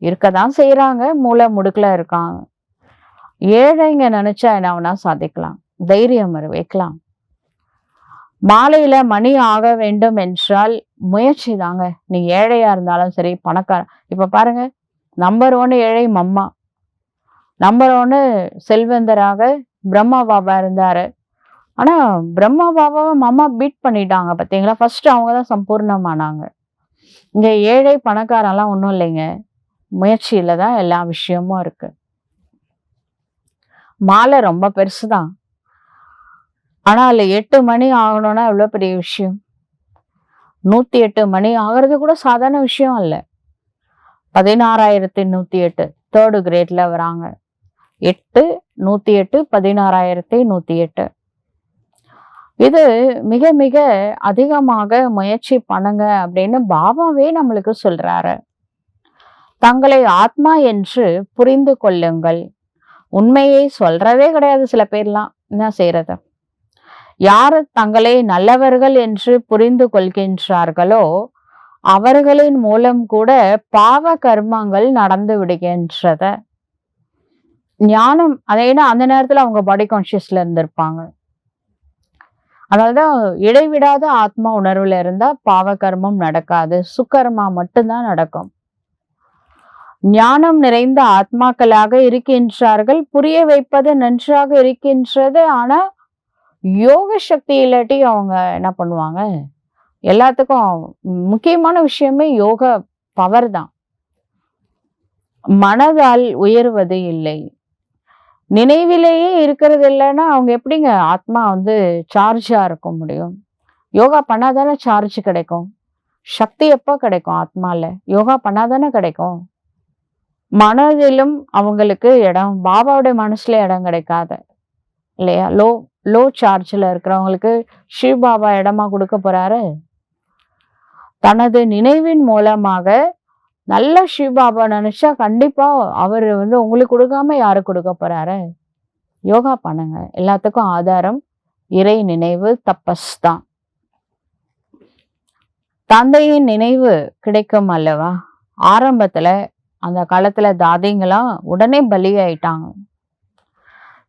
இருக்கதான் செய்றாங்க. மூலை முடுக்குல இருக்காங்க. ஏழைங்க நினைச்சா என்ன வேணா சாதிக்கலாம். தைரியம் வைக்கலாம். மாலையில மணி ஆக வேண்டும் என்றால் முயற்சி தாங்க. நீ ஏழையா இருந்தாலும் சரி, இப்ப பாருங்க, நம்பர் 1 ஏழை மம்மா. நம்பர் 1 செல்வந்தராக பிரம்மா பாபா இருந்தாரு. ஆனா பிரம்மா பாபாவை மம்மா பீட் பண்ணிட்டாங்க பாத்தீங்களா? ஃபர்ஸ்ட் அவங்க தான் சம்பூர்ணமானாங்க. இங்க ஏழை பணக்காரெல்லாம் ஒண்ணும் இல்லைங்க. முயற்சியில தான் எல்லா விஷயமும் இருக்கு. மாலை ரொம்ப பெருசுதான். ஆனா அதுல 8 மணி ஆகணும்னா எவ்வளவு பெரிய விஷயம். 108 மணி ஆகிறது கூட சாதாரண விஷயம் இல்ல. 16,108 3rd கிரேட்ல வராங்க. 8, 108, 16,108. இது மிக மிக அதிகமாக முயற்சி பண்ணுங்க அப்படின்னு பாபாவே நம்மளுக்கு சொல்றாரு. தங்களை ஆத்மா என்று புரிந்து கொள்ளுங்கள். உண்மையை சொல்றதே கிடையாது சில பேர்லாம். என்ன செய்யறது? யார் தங்களை நல்லவர்கள் என்று புரிந்து கொள்கின்றார்களோ அவர்களின் மூலம் கூட பாவ கர்மங்கள் நடந்து விடுகின்றத. ஞானம் அதேனா அந்த நேரத்துல அவங்க பாடி கான்சியஸ்ல இருந்திருப்பாங்க. அதனாலதான் இடைவிடாத ஆத்மா உணர்வுல இருந்தா பாவ கர்மம் நடக்காது. சுக்கர்மா மட்டும்தான் நடக்கும். ஞானம் நிறைந்த ஆத்மாக்களாக இருக்கின்றார்கள். புரிய வைப்பது நன்றாக இருக்கின்றது. ஆனா யோக சக்தி இல்லாட்டி அவங்க என்ன பண்ணுவாங்க? எல்லாத்துக்கும் முக்கியமான விஷயமே யோக பவர் தான். மனதால் உயர்வது இல்லை. நினைவிலேயே இருக்கிறது இல்லைன்னா அவங்க எப்படிங்க ஆத்மா சார்ஜா இருக்க முடியும்? யோகா பண்ணாதானே சார்ஜ் கிடைக்கும். சக்தி எப்போ கிடைக்கும் ஆத்மால? யோகா பண்ணாதானே கிடைக்கும். மனதிலும் அவங்களுக்கு இடம், பாபாவுடைய மனசுல இடம் கிடைக்காது இல்லையா? லோ சார்ஜ்ல இருக்கிறவங்களுக்கு சிவ பாபா இடமா கொடுக்க போறாரு. தனது நினைவின் மூலமாக நல்ல சிவ பாபா நினைச்சா கண்டிப்பா அவர் உங்களுக்கு கொடுக்காம யாரு கொடுக்க போறாரு? யோகா பண்ணுங்க. எல்லாத்துக்கும் ஆதாரம் இறை நினைவு, தபஸ் தான். தந்தையின் நினைவு கிடைக்கும் அல்லவா? ஆரம்பத்துல அந்த காலத்துல தாதிங்கெல்லாம் உடனே பலியாயிட்டாங்க.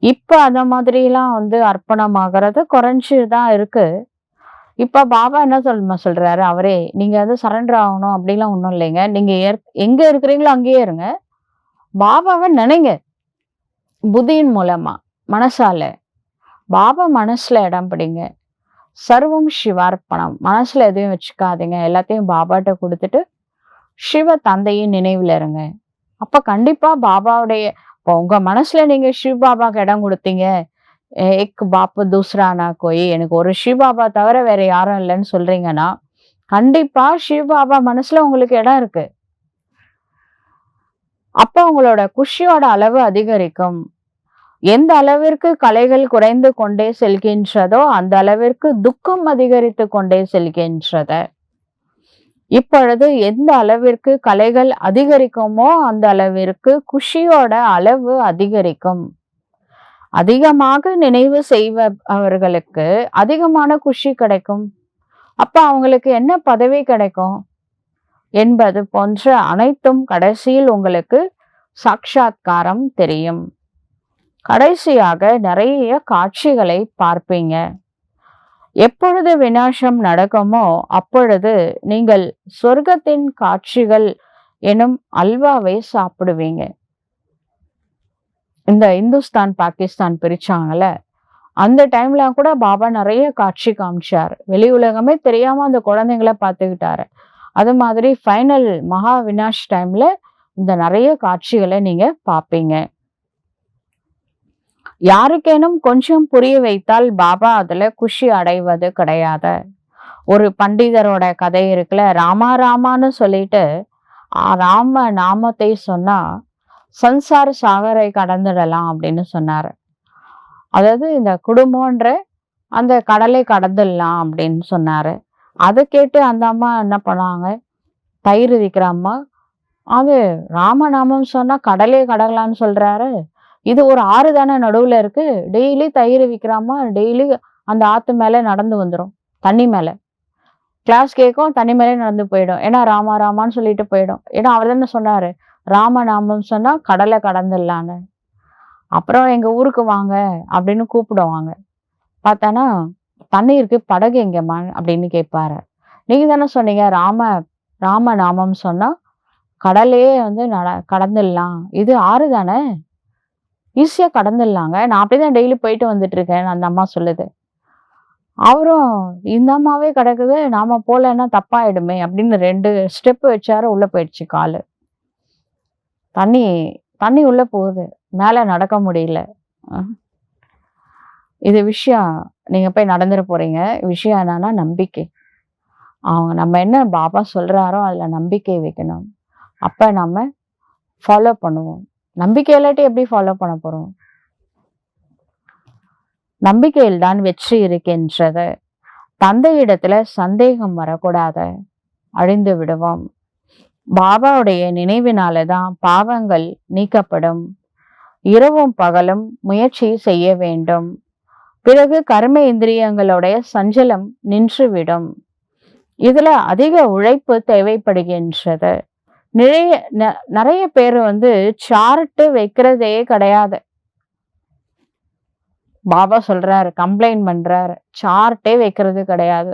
இப்ப அந்த மாதிரி எல்லாம் அர்ப்பணமாகறது குறைஞ்சுதான் இருக்கு. இப்ப பாபா என்ன சொல்றாரு? அவரே நீங்க சரண்டர் ஆகணும் அப்படிலாம் ஒண்ணும் இல்லைங்க. நீங்க எங்க இருக்கிறீங்களோ அங்கேயே இருங்க. பாபாவை நினைங்க. புத்தியின் மூலமா, மனசால. பாபா மனசுல இடம் பிடிங்க. சர்வம் சிவார்ப்பணம். மனசுல எதையும் வச்சுக்காதீங்க. எல்லாத்தையும் பாபாட்ட கொடுத்துட்டு சிவ தந்தையின் நினைவுல இருங்க. அப்ப கண்டிப்பா பாபாவுடைய இப்போ உங்க மனசுல நீங்க சிவ பாபாக்கு இடம் கொடுத்தீங்க. எக் பாப்பு தூசரானா கோயி, எனக்கு ஒரு சிவ பாபா தவிர வேற யாரும் இல்லைன்னு சொல்றீங்கன்னா கண்டிப்பா சிவ பாபா மனசுல உங்களுக்கு இடம் இருக்கு. அப்ப உங்களோட குஷியோட அளவு அதிகரிக்கும். எந்த அளவிற்கு கலைகள் குறைந்து கொண்டே செல்கின்றதோ அந்த அளவிற்கு துக்கம் அதிகரித்து கொண்டே செல்கின்றது. இப்பொழுது எந்த அளவிற்கு கலைகள் அதிகரிக்குமோ அந்த அளவிற்கு குஷியோட அளவு அதிகரிக்கும். அதிகமாக நினைவு செய்பவர்களுக்கு அதிகமான குஷி கிடைக்கும். அப்ப அவங்களுக்கு என்ன பதவி கிடைக்கும் என்பது போன்ற அனைத்தும் கடைசியில் உங்களுக்கு சாட்சாத்காரம் தெரியும். கடைசியாக நிறைய காட்சிகளை பார்ப்பீங்க. எப்பொழுது விநாசம் நடக்குமோ அப்பொழுது நீங்கள் சொர்க்கத்தின் காட்சிகள் எனும் அல்வாவை சாப்பிடுவீங்க. இந்த இந்துஸ்தான் பாகிஸ்தான் பிரிச்சாங்கல்ல, அந்த டைம்ல கூட பாபா நிறைய காட்சி காமிச்சார். வெளி உலகமே தெரியாம அந்த குழந்தைங்களை பார்த்துக்கிட்டாரு. அது மாதிரி ஃபைனல் மகா விநாஷ் டைம்ல இந்த நிறைய காட்சிகளை நீங்க பார்ப்பீங்க. யாருக்கேனும் கொஞ்சம் புரிய வைத்தால் பாபா அதுல குஷி அடைவது கிடையாது. ஒரு பண்டிதரோட கதை இருக்குல்ல, ராமா ராமான்னு சொல்லிட்டு ராம நாமத்தை சொன்னா சன்சார சாகரை கடந்துடலாம் அப்படின்னு சொன்னாரு. அதாவது இந்த குடும்பம்ன்ற அந்த கடலை கடந்துடலாம் அப்படின்னு சொன்னாரு. அதை கேட்டு அந்த அம்மா என்ன பண்ணாங்க, தயிர் விற்கிற அம்மா, அது ராமநாமம் சொன்னா கடலே கடலான்னு சொல்றாரு, இது ஒரு ஆறு தானே நடுவுல இருக்கு, டெய்லி தயிர் விற்கிறாமா, டெய்லி அந்த ஆத்து மேல நடந்து வந்துடும், தண்ணி மேல கிளாஸ் கேட்கும், தண்ணி மேலே நடந்து போயிடும். ஏன்னா ராமா ராமான்னு சொல்லிட்டு போயிடும். ஏன்னா அவர் தானே சொன்னாரு, ராமநாமம் சொன்னா கடலை கடந்துடலான்னு. அப்புறம் எங்க ஊருக்கு வாங்க அப்படின்னு கூப்பிடுவாங்க. பார்த்தானா தண்ணி இருக்கு, படகு எங்கம்மா அப்படின்னு கேட்பாரு. நீங்க தானே சொன்னீங்க ராம நாமம் சொன்னா கடலையே வந்து கடந்துடலாம், இது ஆறு தானே, ஈஸியா கடந்துடலாங்க, நான் அப்படிதான் டெய்லி போயிட்டு வந்துட்டு இருக்கேன் அந்த அம்மா சொல்லுது. அவரும் இந்த அம்மாவே கிடக்குது, நாம போலன்னா தப்பாயிடுமே அப்படின்னு 2 ஸ்டெப் வச்சாரு, உள்ள போயிடுச்சு காலு. தண்ணி தண்ணி உள்ள போகுது, மேல நடக்க முடியல. இது விஷயம் நீங்க போய் நடந்துட போறீங்க. விஷயம் என்னன்னா நம்பிக்கை. நம்ம என்ன பாபா சொல்றாரோ அதுல நம்பிக்கை வைக்கணும். அப்ப நம்ம ஃபாலோ பண்ணுவோம். நம்பிக்கை இல்லாட்டி எப்படி ஃபாலோ பண்ண போறோம்? நம்பிக்கையில் தான் வெற்றி இருக்கின்றது. தந்தையிடத்துல சந்தேகம் வரக்கூடாது, அழிந்து விடுவோம். பாபாவுடைய நினைவினாலதான் பாவங்கள் நீக்கப்படும். இரவும் பகலும் முயற்சி செய்ய வேண்டும். பிறகு கர்ம இந்திரியங்களுடைய சஞ்சலம் நின்றுவிடும். இதுல அதிக உழைப்பு தேவைப்படுகின்றது. நிறைய பேர் சார்ட் வைக்கிறதே கிடையாது. பாபா சொல்றாரு, கம்ப்ளைண்ட் பண்றாரு, சார்ட்டே வைக்கிறது கிடையாது.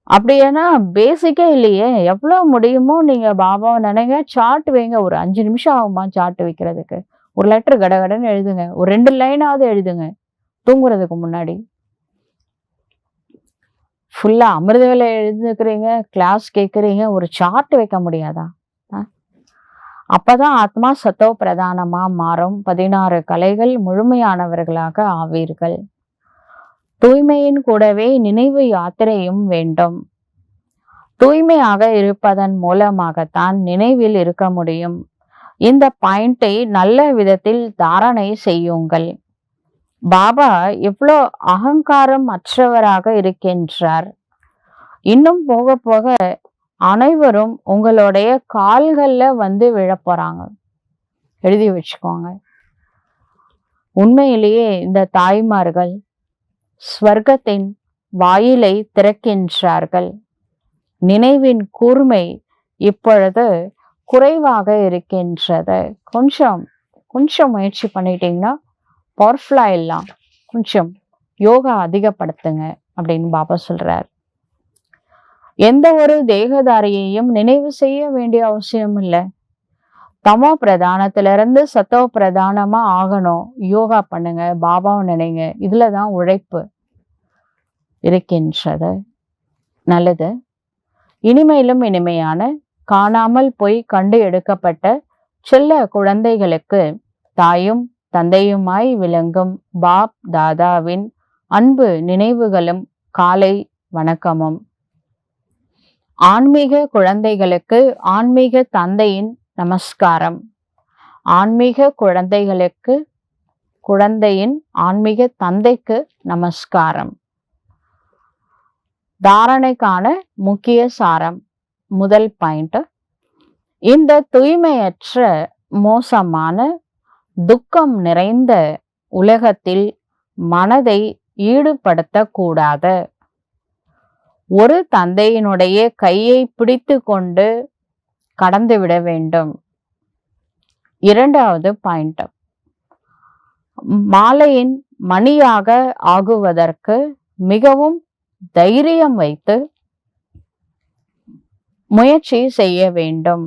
அப்படின்னா பேசிக்கே இல்லையே. எவ்வளவு முடியுமோ நீங்க பாபாவை நினைங்க, சார்ட் வைங்க. ஒரு 5 நிமிஷம் ஆகுமா சார்ட் வைக்கிறதுக்கு? ஒரு லெட்டர் கடகடன்னு எழுதுங்க, ஒரு 2 லைனாவது எழுதுங்க தூங்குறதுக்கு முன்னாடி. ஃபுல்லா அமிர்த வேலை எழுதுக்கிறீங்க, கிளாஸ் கேட்குறீங்க, ஒரு சார்ட் வைக்க முடியாதா? அப்பதான் ஆத்மா சத்தோ பிரதானமா மாறும். 16 கலைகள் முழுமையானவர்களாக ஆவீர்கள். தூய்மையின் கூடவே நினைவு யாத்திரையும் வேண்டும். தூய்மையாக இருப்பதன் மூலமாகத்தான் நினைவில் இருக்க முடியும். இந்த பாயிண்டை நல்ல விதத்தில் தாரணை செய்யுங்கள். பாபா எவ்வளோ அகங்காரம் அற்றவராக இருக்கின்றார். இன்னும் போக போக அனைவரும் உங்களுடைய கால்கள்ல விழப்போறாங்க. எழுதி வச்சுக்கோங்க. உண்மையிலேயே இந்த தாய்மார்கள் ஸ்வர்க்கத்தின் வாயிலை திறக்கின்றார்கள். நினைவின் கூர்மை இப்பொழுது குறைவாக இருக்கின்றது. கொஞ்சம் முயற்சி பண்ணிட்டீங்கன்னா பவர்ஃபுல்லா எல்லாம். கொஞ்சம் யோகா அதிகப்படுத்துங்க அப்படின்னு பாபா சொல்றார். எந்த ஒரு தேகதாரியையும் நினைவு செய்ய வேண்டிய அவசியம் இல்லை. தமோ பிரதானத்திலிருந்து சத்தோ பிரதானமா ஆகணும். யோகா பண்ணுங்க, பாபாவை நினைங்க. இதுலதான் உழைப்பு இருக்கின்றது. நல்லது. இனிமையிலும் இனிமையான காணாமல் போய் கண்டு எடுக்கப்பட்ட செல்ல குழந்தைகளுக்கு தாயும் தந்தையுமாய் விளங்கும் பாப் தாதாவின் அன்பு நினைவுகளும் காலை வணக்கமும். ஆன்மீக குழந்தைகளுக்கு ஆன்மீக தந்தையின் நமஸ்காரம். ஆன்மீக குழந்தைகளுக்கு குழந்தையின் ஆன்மீக தந்தைக்கு நமஸ்காரம். தாரணைக்கான முக்கிய சாரம். முதல் பாயிண்ட், இந்த தூய்மையற்ற மோசமான துக்கம் நிறைந்த உலகத்தில் மனதை ஈடுபடுத்தக்கூடாது. ஒரு தந்தையினுடைய கையை பிடித்து கொண்டு கடந்து விட வேண்டும். இரண்டாவது பாயிண்ட், மாலையின் மணியாக ஆகுவதற்கு மிகவும் தைரியம் வைத்து முயற்சி செய்ய வேண்டும்.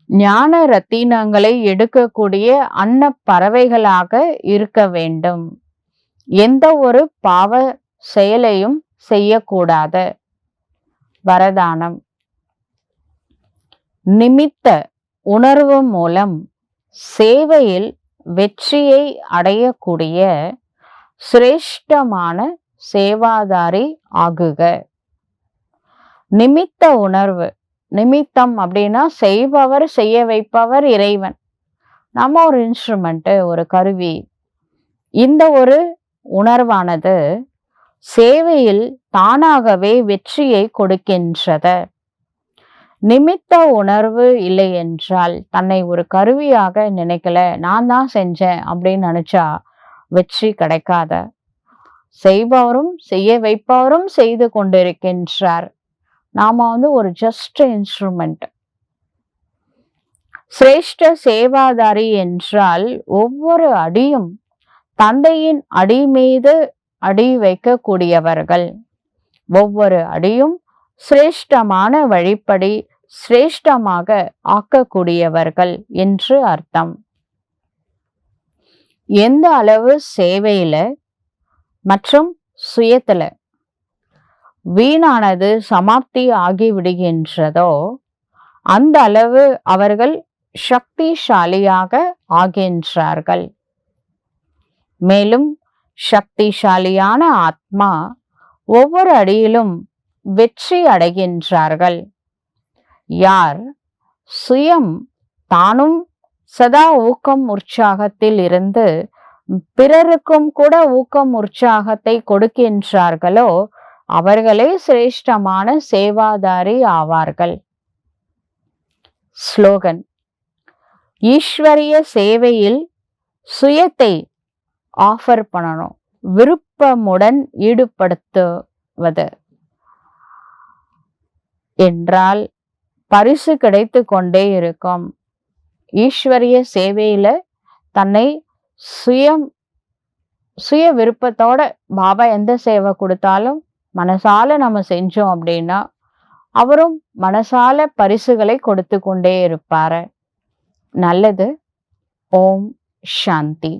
ஞான ரத்தினங்களை எடுக்கக்கூடிய அன்ன பறவைகளாக இருக்க வேண்டும். எந்த ஒரு பாவ செயலையும் செய்யக்கூடாது. வரதானம். நிமித்த உணர்வு மூலம் சேவையில் வெற்றியை அடையக்கூடிய சிரேஷ்டமான சேவாதாரி ஆகுக. நிமித்த உணர்வு. நிமித்தம் அப்படின்னா செய்பவர், செய்ய வைப்பவர் இறைவன். நம்ம ஒரு இன்ஸ்ட்ருமெண்ட், ஒரு கருவி. இந்த ஒரு உணர்வானது சேவையில் தானாகவே வெற்றியை கொடுக்கின்றது. நிமித்த உணர்வு இல்லை என்றால், தன்னை ஒரு கருவியாக நினைக்கல, நான் தான் செஞ்சேன் அப்படின்னு நினைச்சா வெற்றி கிடைக்காத. செய்பவரும் செய்ய வைப்பவரும் செய்து கொண்டிருக்கின்றார். நாம ஒரு ஜஸ்ட் இன்ஸ்ட்ருமெண்ட். சிரேஷ்ட சேவாதாரி என்றால் ஒவ்வொரு அடியும் தந்தையின் அடி மீது அடி வைக்கக்கூடியவர்கள். ஒவ்வொரு அடியும் சிரேஷ்டமான வழிப்படி சிரேஷ்டமாக ஆக்கக்கூடியவர்கள் என்று அர்த்தம். எந்த அளவு சேவையில மற்றும் சுயத்துல வீணானது சமாப்தி ஆகிவிடுகின்றதோ அந்த அளவு அவர்கள் சக்திசாலியாக ஆகின்றார்கள். மேலும் சக்திசாலியான ஆத்மா ஒவ்வொரு அடியிலும் வெற்றி அடைகின்றார்கள். யார் சுயம் தானும் சதா ஊக்கம் உற்சாகத்தில் இருந்து பிறருக்கும் கூட ஊக்கம் உற்சாகத்தை கொடுக்கின்றார்களோ அவர்களே சிரேஷ்டமான சேவாதாரி ஆவார்கள். ஸ்லோகன். ஈஸ்வரிய சேவையில் சுயத்தை ஆஃபர் பண்ணணும், விருப்பமுடன் ஈடுபடுத்துவது என்றால் பரிசு கிடைத்து கொண்டே இருக்கும். ஈஸ்வரிய சேவையில தன்னை சுய விருப்பத்தோட பாபா எந்த சேவை கொடுத்தாலும் மனசால நம்ம செஞ்சோம் அப்படின்னா அவரும் மனசால பரிசுகளை கொடுத்து கொண்டே இருப்பாரு. நல்லது. ஓம் சாந்தி.